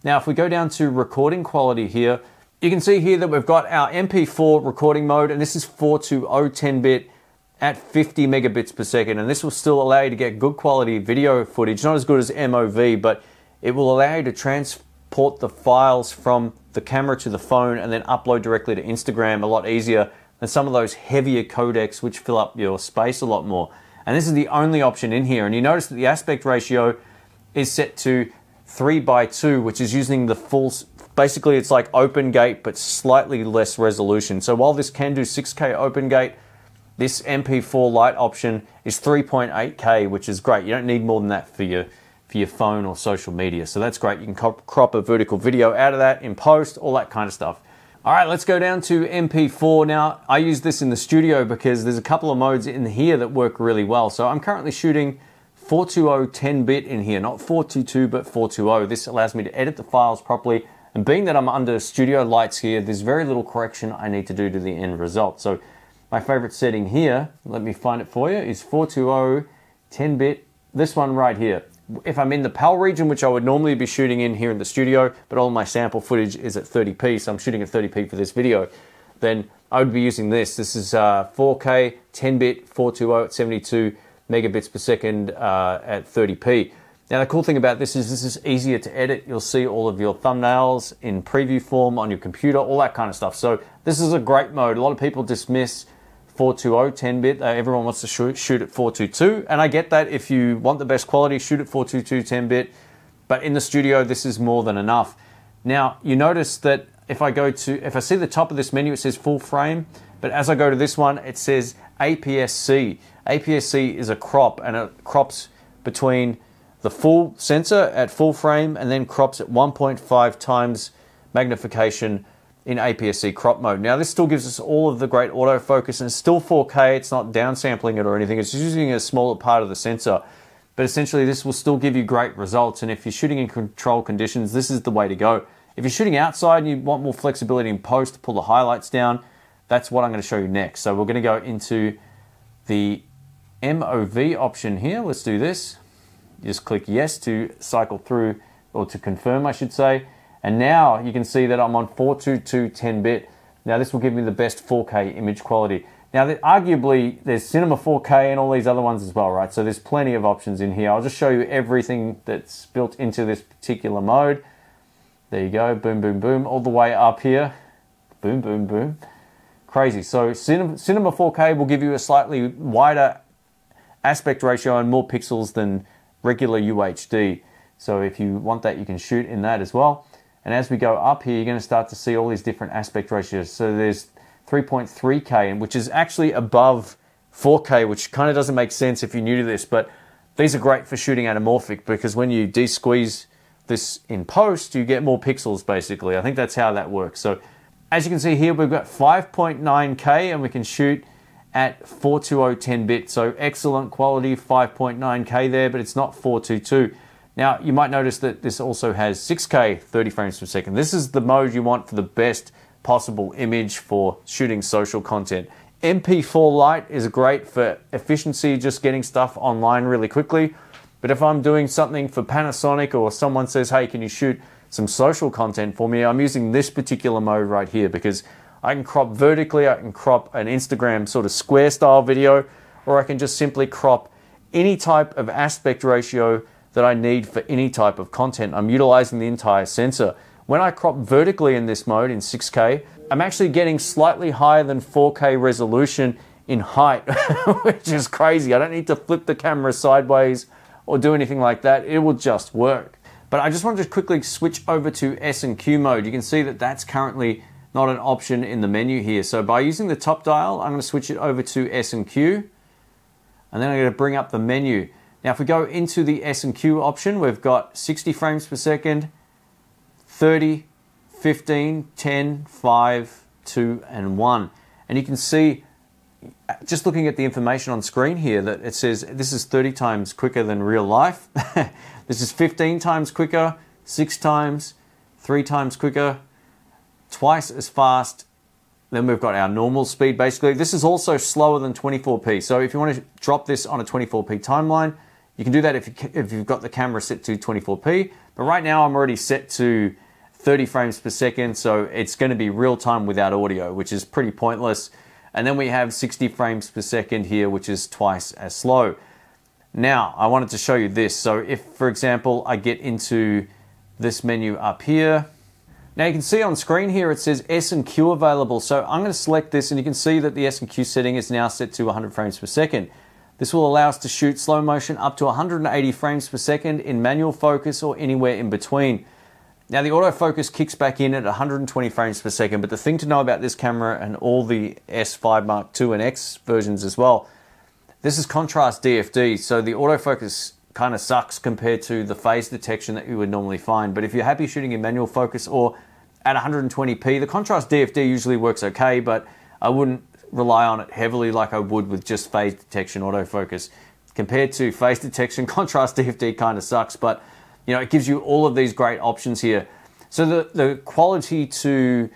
Now if we go down to recording quality here, you can see here that we've got our MP4 recording mode, and this is 420 10-bit at 50 megabits per second, and this will still allow you to get good quality video footage, not as good as MOV, but it will allow you to transport the files from the camera to the phone and then upload directly to Instagram a lot easier than some of those heavier codecs which fill up your space a lot more. And this is the only option in here, and you notice that the aspect ratio is set to 3:2, which is using the full, basically it's like open gate but slightly less resolution. So while this can do 6K open gate, this MP4 Lite option is 3.8K, which is great. You don't need more than that for your phone or social media. So that's great. You can crop a vertical video out of that in post, all that kind of stuff. All right, let's go down to MP4. Now, I use this in the studio because there's a couple of modes in here that work really well. So I'm currently shooting 420 10-bit in here, not 422, but 420. This allows me to edit the files properly. And being that I'm under studio lights here, there's very little correction I need to do to the end result. So my favorite setting here, let me find it for you, is 420 10-bit, this one right here. If I'm in the PAL region, which I would normally be shooting in here in the studio, but all my sample footage is at 30p, so I'm shooting at 30p for this video, then I would be using this. This is 4K, 10-bit, 420 at 72 megabits per second at 30p. Now the cool thing about this is easier to edit. You'll see all of your thumbnails in preview form on your computer, all that kind of stuff. So this is a great mode. A lot of people dismiss 420 10-bit. Everyone wants to shoot at 422, and I get that. If you want the best quality, shoot at 422 10-bit, but in the studio this is more than enough. Now you notice that if I see the top of this menu, it says full frame, but as I go to this one it says APS-C. APS-C is a crop, and it crops between the full sensor at full frame and then crops at 1.5 times magnification in APS-C crop mode. Now this still gives us all of the great autofocus, and it's still 4K, it's not downsampling it or anything, it's using a smaller part of the sensor. But essentially this will still give you great results, and if you're shooting in controlled conditions, this is the way to go. If you're shooting outside and you want more flexibility in post to pull the highlights down, that's what I'm going to show you next. So we're going to go into the MOV option here. Let's do this. You just click yes to cycle through, or to confirm I should say. And now you can see that I'm on 422 10-bit. Now this will give me the best 4K image quality. Now arguably there's Cinema 4K and all these other ones as well, right? So there's plenty of options in here. I'll just show you everything that's built into this particular mode. There you go, boom, boom, boom, all the way up here. Boom, boom, boom. Crazy. So Cinema 4K will give you a slightly wider aspect ratio and more pixels than regular UHD. So if you want that, you can shoot in that as well. And as we go up here, you're going to start to see all these different aspect ratios. So there's 3.3K, which is actually above 4K, which kind of doesn't make sense if you're new to this, but these are great for shooting anamorphic, because when you de-squeeze this in post, you get more pixels basically. I think that's how that works. So as you can see here, we've got 5.9K and we can shoot at 420 10-bit. So excellent quality, 5.9K there, but it's not 422. Now, you might notice that this also has 6K 30 frames per second. This is the mode you want for the best possible image for shooting social content. MP4 Lite is great for efficiency, just getting stuff online really quickly. But if I'm doing something for Panasonic, or someone says, hey, can you shoot some social content for me, I'm using this particular mode right here because I can crop vertically, I can crop an Instagram sort of square style video, or I can just simply crop any type of aspect ratio that I need for any type of content. I'm utilizing the entire sensor. When I crop vertically in this mode in 6K, I'm actually getting slightly higher than 4K resolution in height, which is crazy. I don't need to flip the camera sideways or do anything like that. It will just work. But I just wanted to quickly switch over to S&Q mode. You can see that that's currently not an option in the menu here. So by using the top dial, I'm going to switch it over to S&Q, and then I'm going to bring up the menu. Now if we go into the S&Q option, we've got 60 frames per second, 30, 15, 10, 5, 2, and 1. And you can see, just looking at the information on screen here, that it says this is 30 times quicker than real life. This is 15 times quicker, 6 times, 3 times quicker, twice as fast. Then we've got our normal speed basically. This is also slower than 24p. So if you want to drop this on a 24p timeline, you can do that if you've got the camera set to 24p. But right now I'm already set to 30 frames per second, so it's going to be real time without audio, which is pretty pointless. And then we have 60 frames per second here, which is twice as slow. Now, I wanted to show you this. So if, for example, I get into this menu up here, now you can see on screen here it says S&Q available. So I'm going to select this, and you can see that the S&Q setting is now set to 100 frames per second. This will allow us to shoot slow motion up to 180 frames per second in manual focus or anywhere in between. Now the autofocus kicks back in at 120 frames per second, but the thing to know about this camera and all the S5 Mark II and X versions as well, this is contrast DFD, so the autofocus kind of sucks compared to the phase detection that you would normally find. But if you're happy shooting in manual focus or at 120p, the contrast DFD usually works okay, but I wouldn't rely on it heavily like I would with just phase detection autofocus. Compared to phase detection, contrast DFD kind of sucks, but you know, it gives you all of these great options here. So the quality to,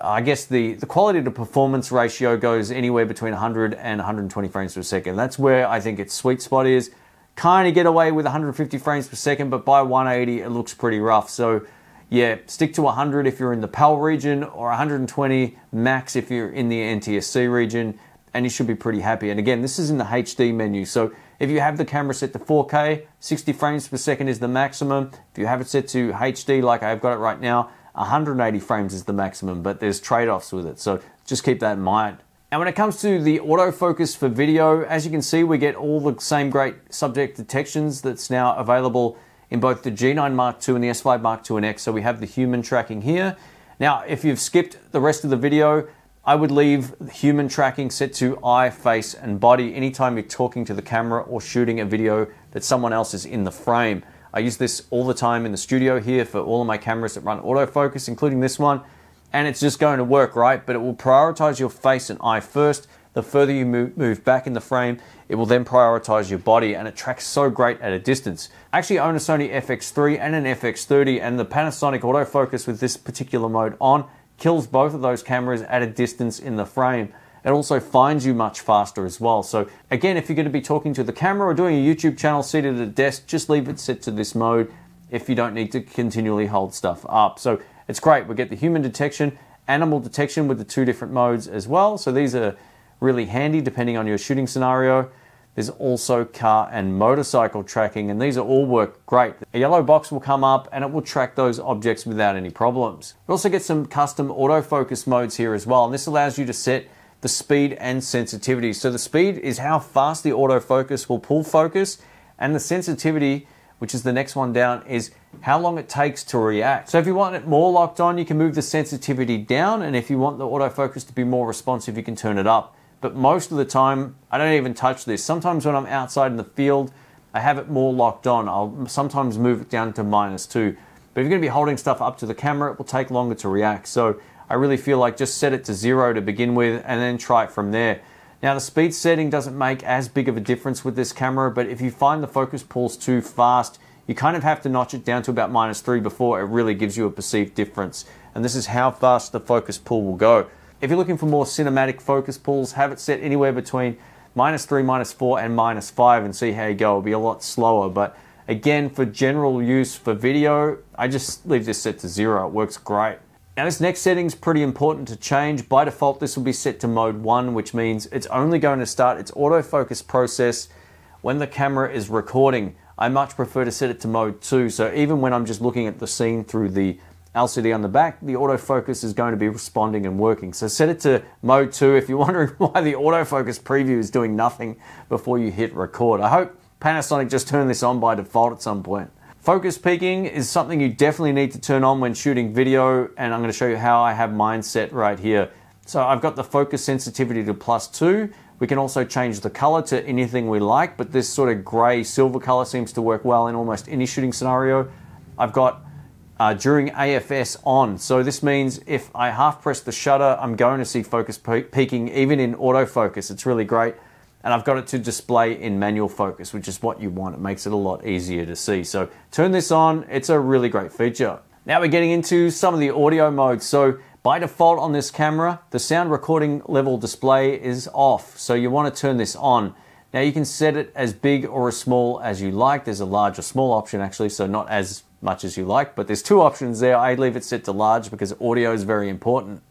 I guess the quality to performance ratio goes anywhere between 100 and 120 frames per second. That's where I think its sweet spot is. Kind of get away with 150 frames per second, but by 180 it looks pretty rough. So yeah, stick to 100 if you're in the PAL region, or 120 max if you're in the NTSC region, and you should be pretty happy. And again, this is in the HD menu. So if you have the camera set to 4K, 60 frames per second is the maximum. If you have it set to HD like I've got it right now, 180 frames is the maximum, but there's trade-offs with it. So just keep that in mind. And when it comes to the autofocus for video, as you can see, we get all the same great subject detections that's now available in both the G9 Mark II and the S5 Mark II and X. So we have the human tracking here. Now, if you've skipped the rest of the video, I would leave human tracking set to eye, face, and body anytime you're talking to the camera or shooting a video that someone else is in the frame. I use this all the time in the studio here for all of my cameras that run autofocus, including this one. And it's just going to work, right? But it will prioritize your face and eye first. The further you move back in the frame, it will then prioritize your body, and it tracks so great at a distance. I actually own a Sony FX3 and an FX30, and the Panasonic autofocus with this particular mode on kills both of those cameras at a distance in the frame. It also finds you much faster as well. So again, if you're going to be talking to the camera or doing a YouTube channel seated at a desk, just leave it set to this mode if you don't need to continually hold stuff up. So it's great. We get the human detection, animal detection with the two different modes as well. So these are really handy depending on your shooting scenario. There's also car and motorcycle tracking, and these all work great. A yellow box will come up and it will track those objects without any problems. We also get some custom autofocus modes here as well, and this allows you to set the speed and sensitivity. So the speed is how fast the autofocus will pull focus, and the sensitivity, which is the next one down, is how long it takes to react. So if you want it more locked on, you can move the sensitivity down, and if you want the autofocus to be more responsive, you can turn it up. But most of the time, I don't even touch this. Sometimes when I'm outside in the field, I have it more locked on. I'll sometimes move it down to -2. But if you're gonna be holding stuff up to the camera, it will take longer to react. So I really feel like just set it to 0 to begin with and then try it from there. Now the speed setting doesn't make as big of a difference with this camera, but if you find the focus pulls too fast, you kind of have to notch it down to about -3 before it really gives you a perceived difference. And this is how fast the focus pull will go. If you're looking for more cinematic focus pulls, have it set anywhere between -3, -4, and -5 and see how you go. It'll be a lot slower, but Again, for general use for video, I just leave this set to 0. It works great. Now this next setting is pretty important to change. By default, this will be set to mode 1, which means it's only going to start its autofocus process when the camera is recording. I much prefer to set it to mode 2, so even when I'm just looking at the scene through the LCD on the back, the autofocus is going to be responding and working. So set it to mode 2 if you're wondering why the autofocus preview is doing nothing before you hit record. I hope Panasonic just turned this on by default at some point. Focus peaking is something you definitely need to turn on when shooting video, and I'm going to show you how I have mine set right here. So I've got the focus sensitivity to +2. We can also change the color to anything we like, but this sort of gray silver color seems to work well in almost any shooting scenario. I've got during AFS on, so this means if I half press the shutter, I'm going to see focus peaking even in autofocus. It's really great. And I've got it to display in manual focus, which is what you want. It makes it a lot easier to see. So turn this on, it's a really great feature. Now we're getting into some of the audio modes. So by default on this camera, the sound recording level display is off. So you want to turn this on. Now you can set it as big or as small as you like. There's a large or small option actually, so not as much as you like, but there's 2 options there. I leave it set to large because audio is very important.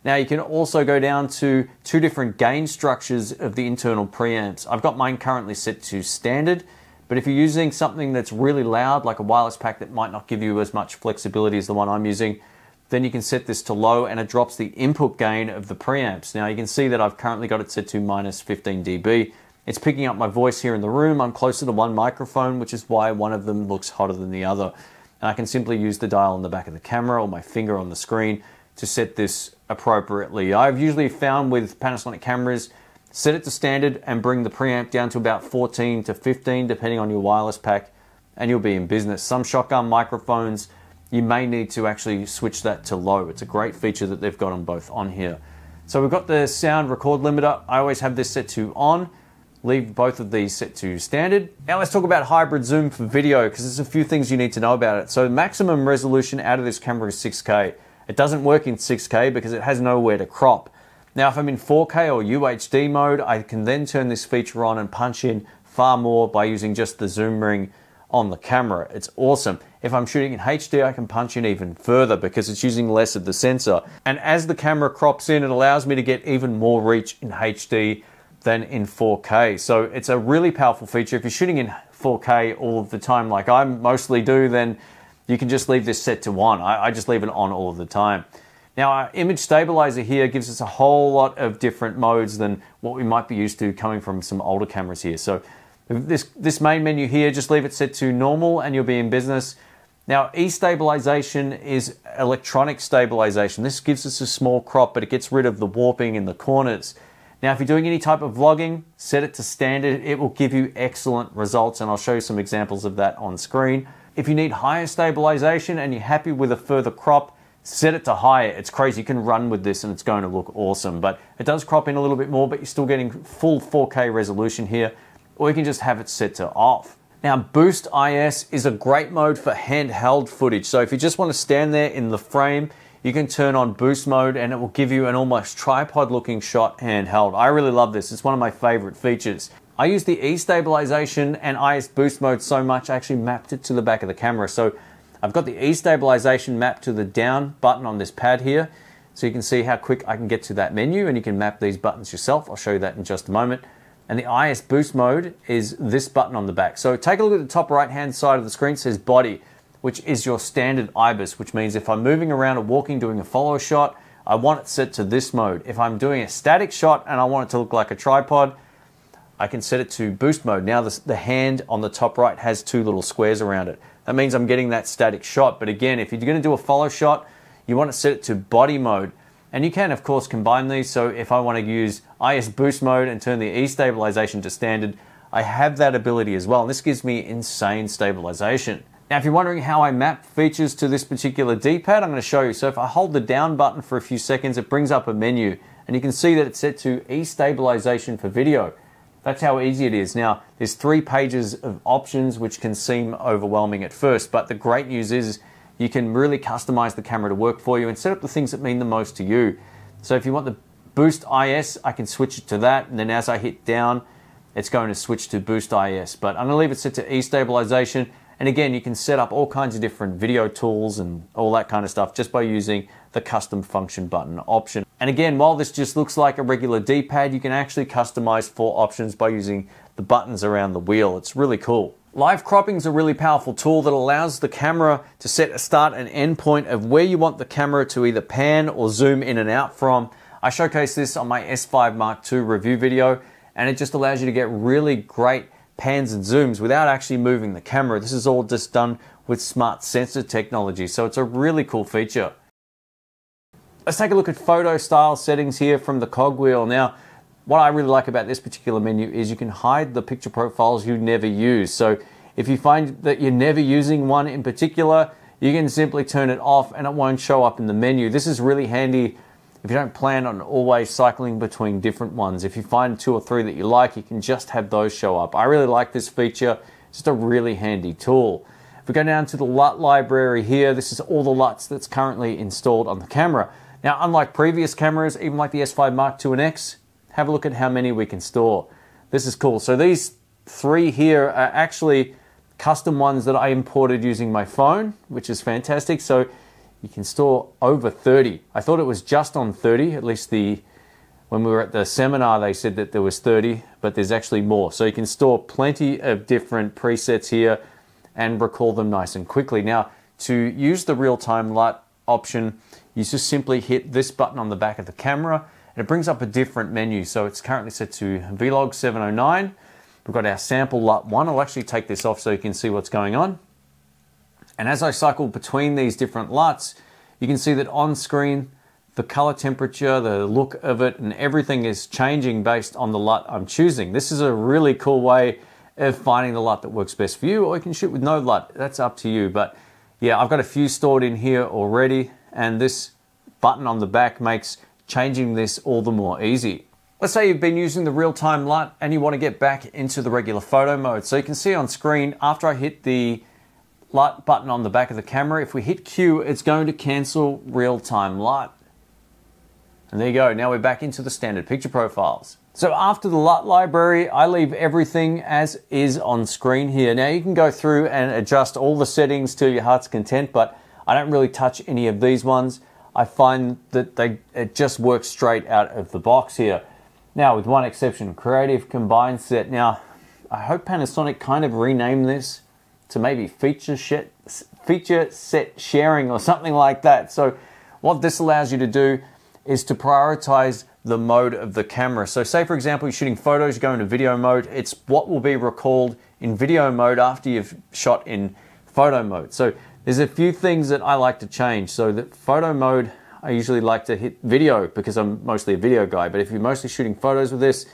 Now you can also go down to 2 different gain structures of the internal preamps. I've got mine currently set to standard, but if you're using something that's really loud, like a wireless pack that might not give you as much flexibility as the one I'm using, then you can set this to low and it drops the input gain of the preamps. Now you can see that I've currently got it set to -15 dB. It's picking up my voice here in the room. I'm closer to one microphone, which is why one of them looks hotter than the other. And I can simply use the dial on the back of the camera or my finger on the screen to set this appropriately. I've usually found with Panasonic cameras, set it to standard and bring the preamp down to about 14 to 15, depending on your wireless pack, and you'll be in business. Some shotgun microphones, you may need to actually switch that to low. It's a great feature that they've got them both on here. So we've got the sound record limiter. I always have this set to on. Leave both of these set to standard. Now let's talk about hybrid zoom for video, because there's a few things you need to know about it. So maximum resolution out of this camera is 6K. It doesn't work in 6K because it has nowhere to crop. Now if I'm in 4K or UHD mode, I can then turn this feature on and punch in far more by using just the zoom ring on the camera. It's awesome. If I'm shooting in HD, I can punch in even further because it's using less of the sensor. And as the camera crops in, it allows me to get even more reach in HD than in 4K. So it's a really powerful feature. If you're shooting in 4K all of the time like I mostly do, then you can just leave this set to 1. I just leave it on all of the time. Now our image stabilizer here gives us a whole lot of different modes than what we might be used to coming from some older cameras here. So this main menu here, just leave it set to normal and you'll be in business. Now E-Stabilization is electronic stabilization. This gives us a small crop, but it gets rid of the warping in the corners. Now, if you're doing any type of vlogging, set it to standard. It will give you excellent results, and I'll show you some examples of that on screen. If you need higher stabilization and you're happy with a further crop, set it to higher. It's crazy. You can run with this and it's going to look awesome, but it does crop in a little bit more, but you're still getting full 4K resolution here, or you can just have it set to off. Now, Boost IS is a great mode for handheld footage. So if you just want to stand there in the frame, you can turn on boost mode and it will give you an almost tripod looking shot handheld. I really love this. It's one of my favorite features. I use the E-Stabilization and IS boost mode so much, I actually mapped it to the back of the camera. So I've got the E-Stabilization mapped to the down button on this pad here. So you can see how quick I can get to that menu, and you can map these buttons yourself. I'll show you that in just a moment. And the IS boost mode is this button on the back. So take a look at the top right hand side of the screen. It says body, which is your standard IBIS, which means if I'm moving around or walking, doing a follow shot, I want it set to this mode. If I'm doing a static shot and I want it to look like a tripod, I can set it to boost mode. Now the hand on the top right has 2 little squares around it. That means I'm getting that static shot. But again, if you're gonna do a follow shot, you want to set it to body mode. And you can, of course, combine these. So if I want to use IS boost mode and turn the E-Stabilization to standard, I have that ability as well. And this gives me insane stabilization. Now, if you're wondering how I map features to this particular D-pad, I'm going to show you. So if I hold the down button for a few seconds, it brings up a menu. And you can see that it's set to E-Stabilization for video. That's how easy it is. Now, there's 3 pages of options, which can seem overwhelming at first. But the great news is you can really customize the camera to work for you and set up the things that mean the most to you. So if you want the Boost IS, I can switch it to that. And then as I hit down, it's going to switch to Boost IS. But I'm going to leave it set to E-Stabilization. And again, you can set up all kinds of different video tools and all that kind of stuff just by using the custom function button option. And again, while this just looks like a regular D-pad, you can actually customize 4 options by using the buttons around the wheel. It's really cool. Live cropping is a really powerful tool that allows the camera to set a start and end point of where you want the camera to either pan or zoom in and out from. I showcased this on my S5 Mark II review video, and it just allows you to get really great pans and zooms without actually moving the camera. This is all just done with smart sensor technology, so it's a really cool feature. Let's take a look at photo style settings here from the cogwheel. Now, what I really like about this particular menu is you can hide the picture profiles you never use. So if you find that you're never using one in particular, you can simply turn it off and it won't show up in the menu. This is really handy if you don't plan on always cycling between different ones. If you find 2 or 3 that you like, you can just have those show up. I really like this feature. It's just a really handy tool. If we go down to the LUT library here, this is all the LUTs that's currently installed on the camera. Now, unlike previous cameras, even like the S5 Mark II and X, have a look at how many we can store. This is cool. So these 3 here are actually custom ones that I imported using my phone, which is fantastic. So you can store over 30. I thought it was just on 30, at least when we were at the seminar, they said that there was 30, but there's actually more. So you can store plenty of different presets here and recall them nice and quickly. Now, to use the real-time LUT option, you just simply hit this button on the back of the camera, and it brings up a different menu. So it's currently set to Vlog 709. We've got our sample LUT 1. I'll actually take this off so you can see what's going on. And as I cycle between these different LUTs, you can see that on screen, the color temperature, the look of it, and everything is changing based on the LUT I'm choosing. This is a really cool way of finding the LUT that works best for you, or you can shoot with no LUT. That's up to you. But yeah, I've got a few stored in here already, and this button on the back makes changing this all the more easy. Let's say you've been using the real-time LUT and you want to get back into the regular photo mode. So you can see on screen, after I hit the LUT button on the back of the camera, if we hit Q, it's going to cancel real-time LUT. And there you go, now we're back into the standard picture profiles. So after the LUT library, I leave everything as is on screen here. Now you can go through and adjust all the settings to your heart's content, but I don't really touch any of these ones. I find that it just works straight out of the box here. Now with one exception, Creative Combine Set. Now, I hope Panasonic kind of renamed this to maybe feature set sharing or something like that. So what this allows you to do is to prioritize the mode of the camera. So say for example, you're shooting photos, you go into video mode, it's what will be recalled in video mode after you've shot in photo mode. So there's a few things that I like to change. So that photo mode, I usually like to hit video because I'm mostly a video guy, but if you're mostly shooting photos with this,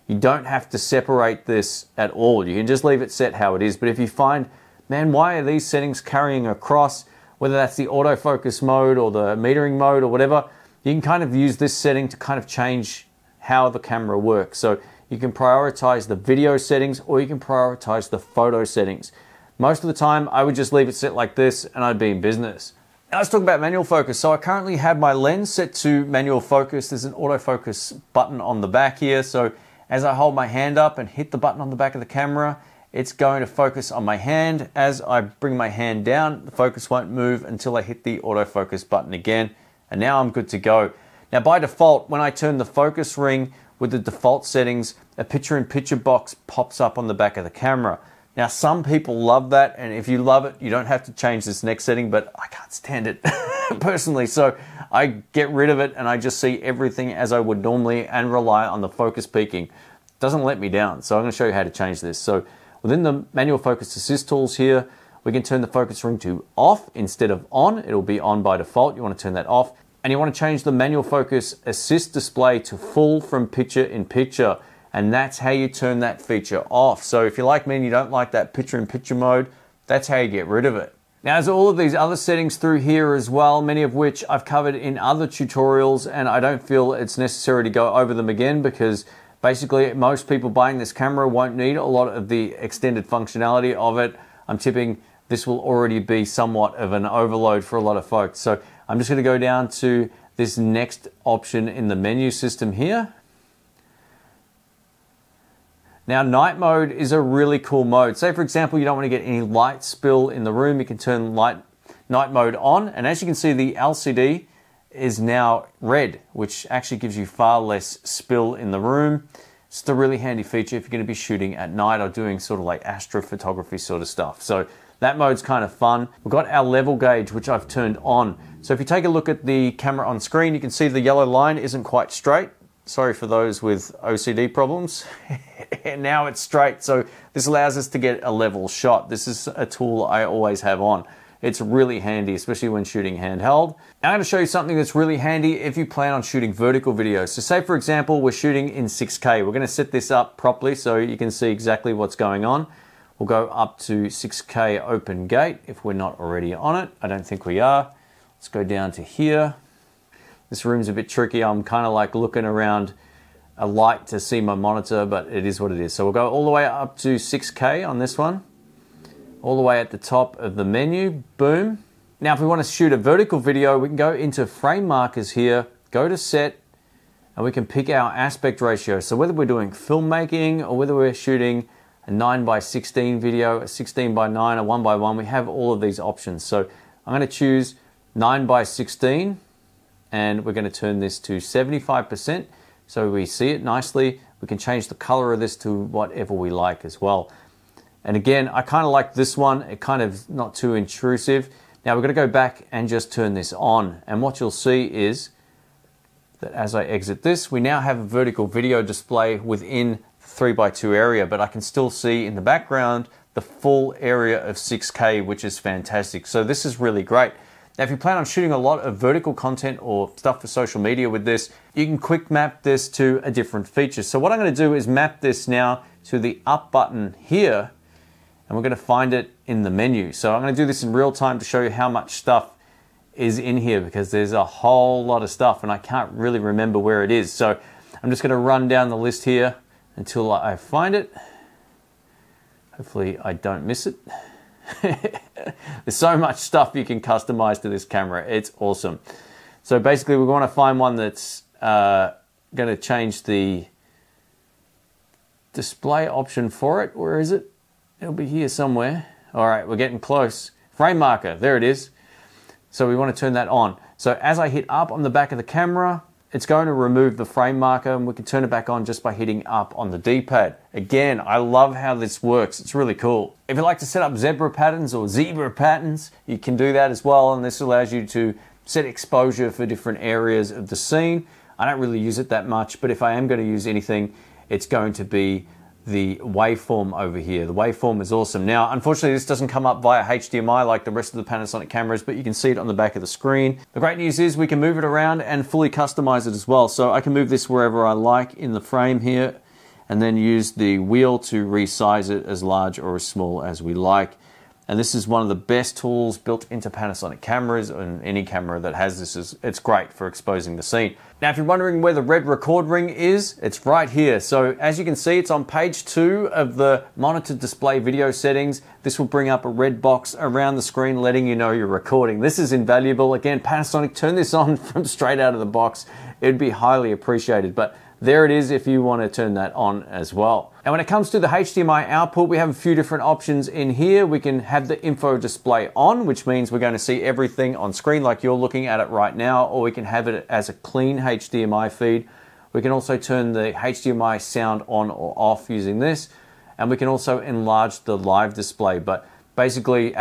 you don't have to separate this at all. You can just leave it set how it is. But if you find, man, why are these settings carrying across, whether that's the autofocus mode or the metering mode or whatever, you can kind of use this setting to kind of change how the camera works. So you can prioritize the video settings or you can prioritize the photo settings. Most of the time, I would just leave it set like this and I'd be in business. Now let's talk about manual focus. So I currently have my lens set to manual focus. There's an autofocus button on the back here. So as I hold my hand up and hit the button on the back of the camera, it's going to focus on my hand. As I bring my hand down, the focus won't move until I hit the autofocus button again. And now I'm good to go. Now by default, when I turn the focus ring with the default settings, a picture-in-picture box pops up on the back of the camera. Now some people love that, and if you love it, you don't have to change this next setting, but I can't stand it personally. So I get rid of it and I just see everything as I would normally and rely on the focus peaking. It doesn't let me down. So I'm going to show you how to change this. So within the manual focus assist tools here, we can turn the focus ring to off instead of on. It'll be on by default. You want to turn that off. And you want to change the manual focus assist display to full from picture in picture. And that's how you turn that feature off. So if you're like me and you don't like that picture in picture mode, that's how you get rid of it. Now there's all of these other settings through here as well, many of which I've covered in other tutorials, and I don't feel it's necessary to go over them again because basically most people buying this camera won't need a lot of the extended functionality of it. I'm tipping this will already be somewhat of an overload for a lot of folks. So I'm just going to go down to this next option in the menu system here. Now, night mode is a really cool mode. Say for example, you don't want to get any light spill in the room, you can turn night mode on, and as you can see, the LCD is now red, which actually gives you far less spill in the room. It's a really handy feature if you're going to be shooting at night or doing sort of like astrophotography sort of stuff. So that mode's kind of fun. We've got our level gauge, which I've turned on. So if you take a look at the camera on screen, you can see the yellow line isn't quite straight. Sorry for those with OCD problems. And now it's straight, so this allows us to get a level shot. This is a tool I always have on. It's really handy, especially when shooting handheld. Now I'm going to show you something that's really handy if you plan on shooting vertical videos. So say for example, we're shooting in 6K. We're going to set this up properly so you can see exactly what's going on. We'll go up to 6K open gate if we're not already on it. I don't think we are. Let's go down to here. This room's a bit tricky. I'm kind of like looking around a light to see my monitor, but it is what it is. So we'll go all the way up to 6K on this one. All the way at the top of the menu, boom. Now if we want to shoot a vertical video, we can go into frame markers here, go to set, and we can pick our aspect ratio. So whether we're doing filmmaking or whether we're shooting a 9:16 video, a 16:9, a 1:1, we have all of these options. So I'm going to choose 9:16, and we're going to turn this to 75%, so we see it nicely. We can change the color of this to whatever we like as well. And again, I kind of like this one. It kind of not too intrusive. Now we're going to go back and just turn this on. And what you'll see is that as I exit this, we now have a vertical video display within the 3:2 area, but I can still see in the background the full area of 6K, which is fantastic. So this is really great. Now, if you plan on shooting a lot of vertical content or stuff for social media with this, you can quick map this to a different feature. So what I'm going to do is map this now to the up button here, and we're going to find it in the menu. So I'm going to do this in real time to show you how much stuff is in here, because there's a whole lot of stuff and I can't really remember where it is. So I'm just going to run down the list here until I find it. Hopefully I don't miss it. There's so much stuff you can customize to this camera. It's awesome. So basically we want to find one that's going to change the display option for it. Where is it? It'll be here somewhere. All right, we're getting close. Frame marker, there it is. So we want to turn that on. So as I hit up on the back of the camera, it's going to remove the frame marker, and we can turn it back on just by hitting up on the D-pad. Again, I love how this works. It's really cool. If you like to set up zebra patterns or zebra patterns, you can do that as well, and this allows you to set exposure for different areas of the scene. I don't really use it that much, but if I am going to use anything, it's going to be the waveform over here. The waveform is awesome. Now, unfortunately, this doesn't come up via HDMI like the rest of the Panasonic cameras, but you can see it on the back of the screen. The great news is we can move it around and fully customize it as well. So I can move this wherever I like in the frame here, and then use the wheel to resize it as large or as small as we like. And this is one of the best tools built into Panasonic cameras, and any camera that has this, it's great for exposing the scene. Now, if you're wondering where the red record ring is, it's right here. So as you can see, it's on page 2 of the monitor display video settings. This will bring up a red box around the screen letting you know you're recording. This is invaluable. Again, Panasonic, turn this on from straight out of the box. It'd be highly appreciated. But there it is if you want to turn that on as well. And when it comes to the HDMI output, we have a few different options in here. We can have the info display on, which means we're going to see everything on screen like you're looking at it right now, or we can have it as a clean HDMI feed. We can also turn the HDMI sound on or off using this, and we can also enlarge the live display. But basically,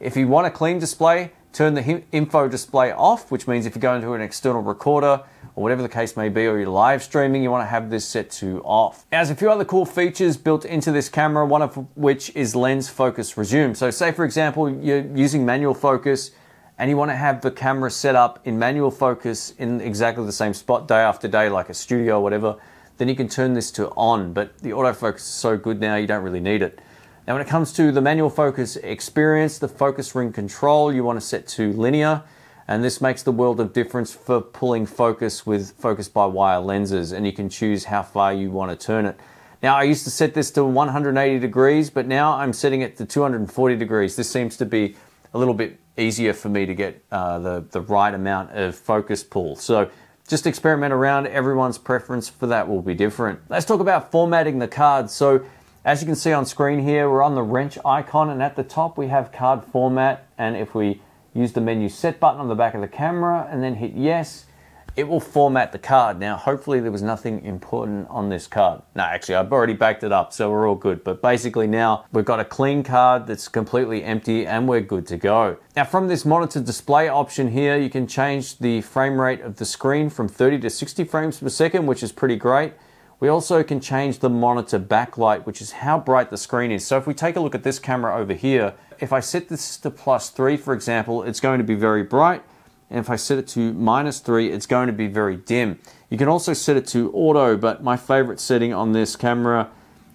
if you want a clean display, turn the info display off, which means if you go into an external recorder or whatever the case may be, or you're live streaming, you want to have this set to off. Now, there's a few other cool features built into this camera, one of which is lens focus resume. So say for example, you're using manual focus and you want to have the camera set up in manual focus in exactly the same spot day after day, like a studio or whatever, then you can turn this to on, but the autofocus is so good now you don't really need it. Now, when it comes to the manual focus experience, the focus ring control, you want to set to linear, and this makes the world of difference for pulling focus with focus by wire lenses, and you can choose how far you want to turn it. Now, I used to set this to 180 degrees, but now I'm setting it to 240 degrees. This seems to be a little bit easier for me to get the right amount of focus pull. So just experiment around. Everyone's preference for that will be different. Let's talk about formatting the card. So as you can see on screen here, we're on the wrench icon, and at the top we have card format. And if we use the menu set button on the back of the camera and then hit yes, it will format the card. Now, hopefully there was nothing important on this card. No, actually, I've already backed it up, so we're all good. But basically now we've got a clean card that's completely empty and we're good to go. Now, from this monitor display option here, you can change the frame rate of the screen from 30 to 60 frames per second, which is pretty great. We also can change the monitor backlight, which is how bright the screen is. So if we take a look at this camera over here, if I set this to +3, for example, it's going to be very bright. And if I set it to -3, it's going to be very dim. You can also set it to auto, but my favorite setting on this camera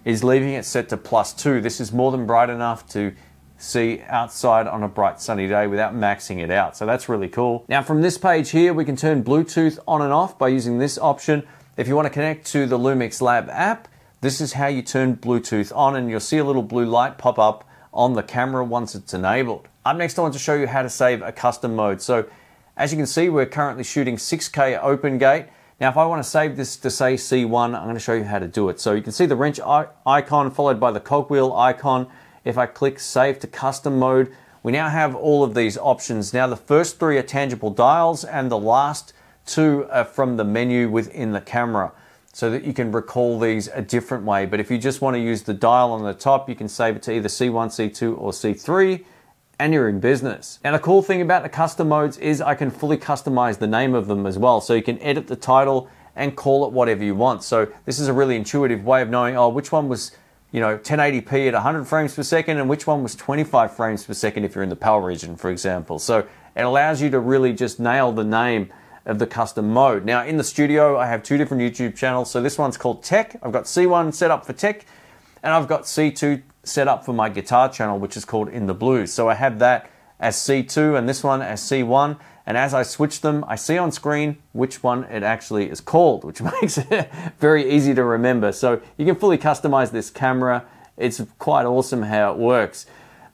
is leaving it set to +2. This is more than bright enough to see outside on a bright sunny day without maxing it out. So that's really cool. Now from this page here, we can turn Bluetooth on and off by using this option. If you want to connect to the Lumix Lab app, this is how you turn Bluetooth on, and you'll see a little blue light pop up on the camera once it's enabled. Up next, I want to show you how to save a custom mode. So as you can see, we're currently shooting 6K open gate. Now, if I want to save this to say C1, I'm going to show you how to do it. So you can see the wrench icon followed by the cogwheel icon. If I click save to custom mode, we now have all of these options. Now, the first 3 are tangible dials and the last 2 are from the menu within the camera, so that you can recall these a different way. But if you just want to use the dial on the top, you can save it to either C1, C2 or C3. And you're in business. Now the cool thing about the custom modes is I can fully customize the name of them as well. So you can edit the title and call it whatever you want. So this is a really intuitive way of knowing, oh, which one was, 1080p at 100 frames per second and which one was 25 frames per second if you're in the PAL region, for example. So it allows you to really just nail the name of the custom mode. Now in the studio, I have 2 different YouTube channels. So this one's called Tech. I've got C1 set up for Tech, and I've got C2 set up for my guitar channel, which is called In the Blues. So I have that as C2 and this one as C1, and as I switch them, I see on screen which one it actually is called, which makes it very easy to remember. So you can fully customize this camera. It's quite awesome how it works.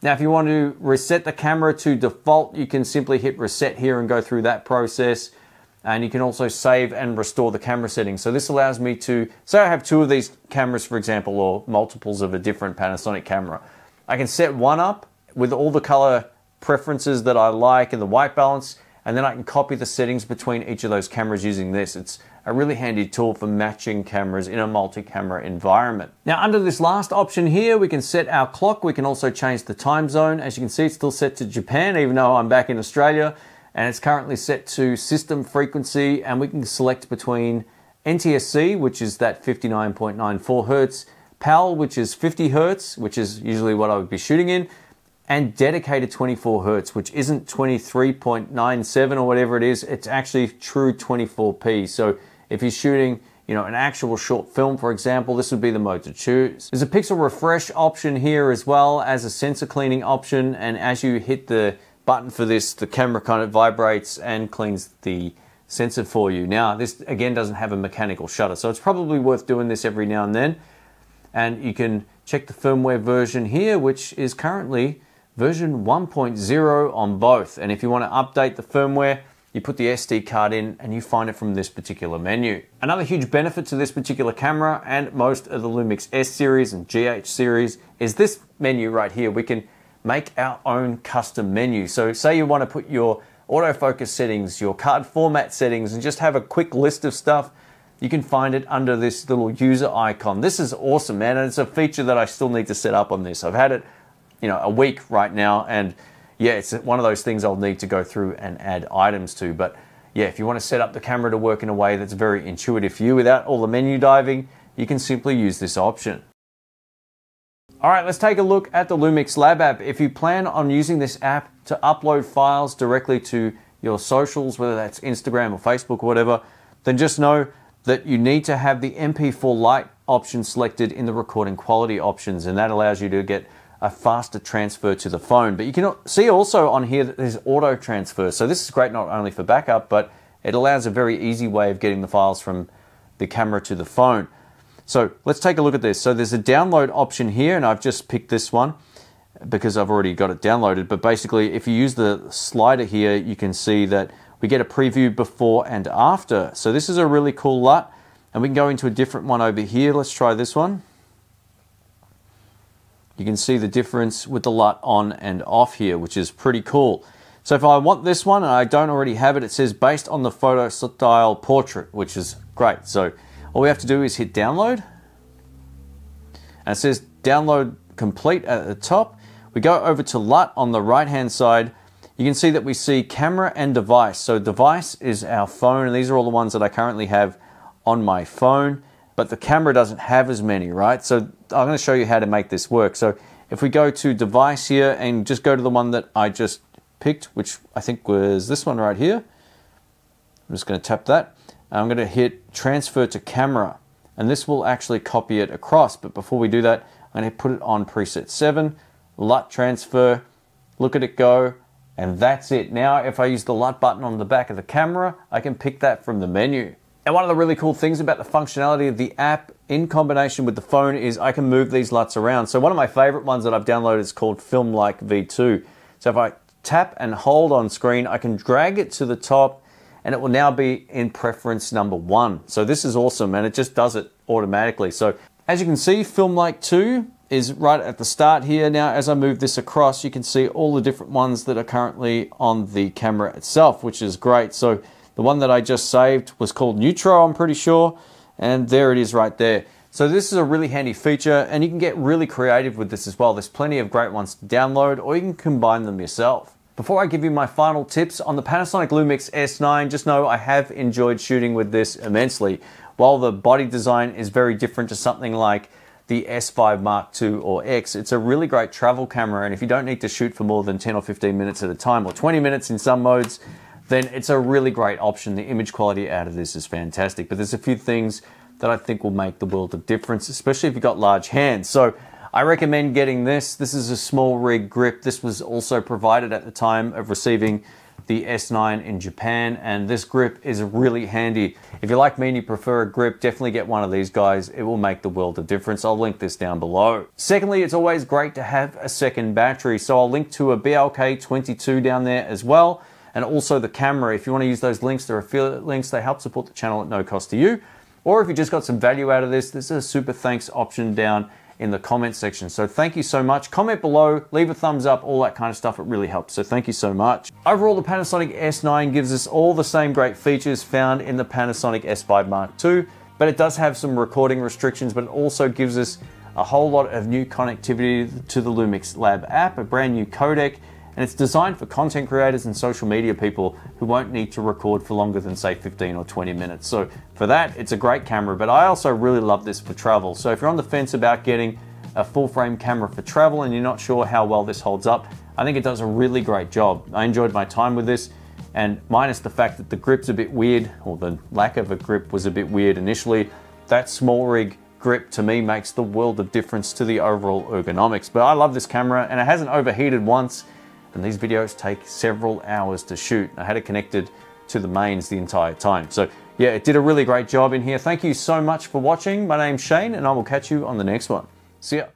Now, if you want to reset the camera to default, you can simply hit reset here and go through that process. And you can also save and restore the camera settings. So this allows me to, say I have 2 of these cameras, for example, or multiples of a different Panasonic camera. I can set one up with all the color preferences that I like and the white balance, and then I can copy the settings between each of those cameras using this. It's a really handy tool for matching cameras in a multi-camera environment. Now under this last option here, we can set our clock. We can also change the time zone. As you can see, it's still set to Japan, even though I'm back in Australia. And it's currently set to system frequency, and we can select between NTSC, which is that 59.94 Hertz, PAL, which is 50 Hertz, which is usually what I would be shooting in, and dedicated 24 Hertz, which isn't 23.97 or whatever it is. It's actually true 24p. So if you're shooting, an actual short film, for example, this would be the mode to choose. There's a pixel refresh option here as well as a sensor cleaning option, and as you hit the button for this, the camera kind of vibrates and cleans the sensor for you. Now, this again doesn't have a mechanical shutter, so it's probably worth doing this every now and then. And you can check the firmware version here, which is currently version 1.0 on both. And if you want to update the firmware, you put the SD card in and you find it from this particular menu. Another huge benefit to this particular camera and most of the Lumix S series and GH series is this menu right here. We can make our own custom menu. So say you want to put your autofocus settings, your card format settings, and just have a quick list of stuff, you can find it under this little user icon. This is awesome, man, and it's a feature that I still need to set up on this. I've had it, a week right now, and yeah, it's one of those things I'll need to go through and add items to. But yeah, if you want to set up the camera to work in a way that's very intuitive for you without all the menu diving, you can simply use this option. All right, let's take a look at the Lumix Lab app. If you plan on using this app to upload files directly to your socials, whether that's Instagram or Facebook or whatever, then just know that you need to have the MP4 Lite option selected in the recording quality options, and that allows you to get a faster transfer to the phone. But you can see also on here that there's auto transfer. So this is great not only for backup, but it allows a very easy way of getting the files from the camera to the phone. So let's take a look at this. So there's a download option here, and I've just picked this one because I've already got it downloaded. But basically, if you use the slider here, you can see that we get a preview before and after. So this is a really cool LUT, and we can go into a different one over here. Let's try this one. You can see the difference with the LUT on and off here, which is pretty cool. So if I want this one and I don't already have it, it says based on the photo style portrait, which is great. So all we have to do is hit download. And it says download complete at the top. We go over to LUT on the right hand side. You can see that we see camera and device. So device is our phone, and these are all the ones that I currently have on my phone, but the camera doesn't have as many, right? So I'm going to show you how to make this work. So if we go to device here and just go to the one that I just picked, which I think was this one right here. I'm just going to tap that. I'm going to hit transfer to camera, and this will actually copy it across. But before we do that, I'm going to put it on preset 7, LUT transfer, look at it go, and that's it. Now if I use the LUT button on the back of the camera, I can pick that from the menu. And one of the really cool things about the functionality of the app in combination with the phone is I can move these LUTs around. So one of my favorite ones that I've downloaded is called Film-Like V2. So if I tap and hold on screen, I can drag it to the top and it will now be in preference number 1. So this is awesome, and it just does it automatically. So as you can see, Film-Like 2 is right at the start here. Now as I move this across, you can see all the different ones that are currently on the camera itself, which is great. So the one that I just saved was called Neutro, I'm pretty sure, and there it is right there. So this is a really handy feature, and you can get really creative with this as well. There's plenty of great ones to download, or you can combine them yourself. Before I give you my final tips on the Panasonic LUMIX S9, just know I have enjoyed shooting with this immensely. While the body design is very different to something like the S5 Mark II or X, it's a really great travel camera, and if you don't need to shoot for more than 10 or 15 minutes at a time, or 20 minutes in some modes, then it's a really great option. The image quality out of this is fantastic, but there's a few things that I think will make the world of difference, especially if you've got large hands. So I recommend getting this. This is a SmallRig Grip. This was also provided at the time of receiving the S9 in Japan, and this grip is really handy. If you're like me and you prefer a grip, definitely get one of these guys. It will make the world of difference. I'll link this down below. Secondly, it's always great to have a second battery, so I'll link to a BLK22 down there as well. And also the camera. If you want to use those links, they're affiliate links. They help support the channel at no cost to you. Or if you just got some value out of this, there's a super thanks option down in the comment section. So thank you so much. Comment below, leave a thumbs up, all that kind of stuff. It really helps. So thank you so much. Overall, the Panasonic S9 gives us all the same great features found in the Panasonic S5 Mark II, but it does have some recording restrictions, but it also gives us a whole lot of new connectivity to the Lumix Lab app, a brand new codec, and it's designed for content creators and social media people who won't need to record for longer than say 15 or 20 minutes. So for that, it's a great camera, but I also really love this for travel. So if you're on the fence about getting a full frame camera for travel and you're not sure how well this holds up, I think it does a really great job. I enjoyed my time with this, and minus the fact that the grip's a bit weird, or the lack of a grip was a bit weird initially, that SmallRig Grip to me makes the world of difference to the overall ergonomics. But I love this camera, and it hasn't overheated once. And these videos take several hours to shoot. I had it connected to the mains the entire time. So yeah, it did a really great job in here. Thank you so much for watching. My name's Shane, and I will catch you on the next one. See ya.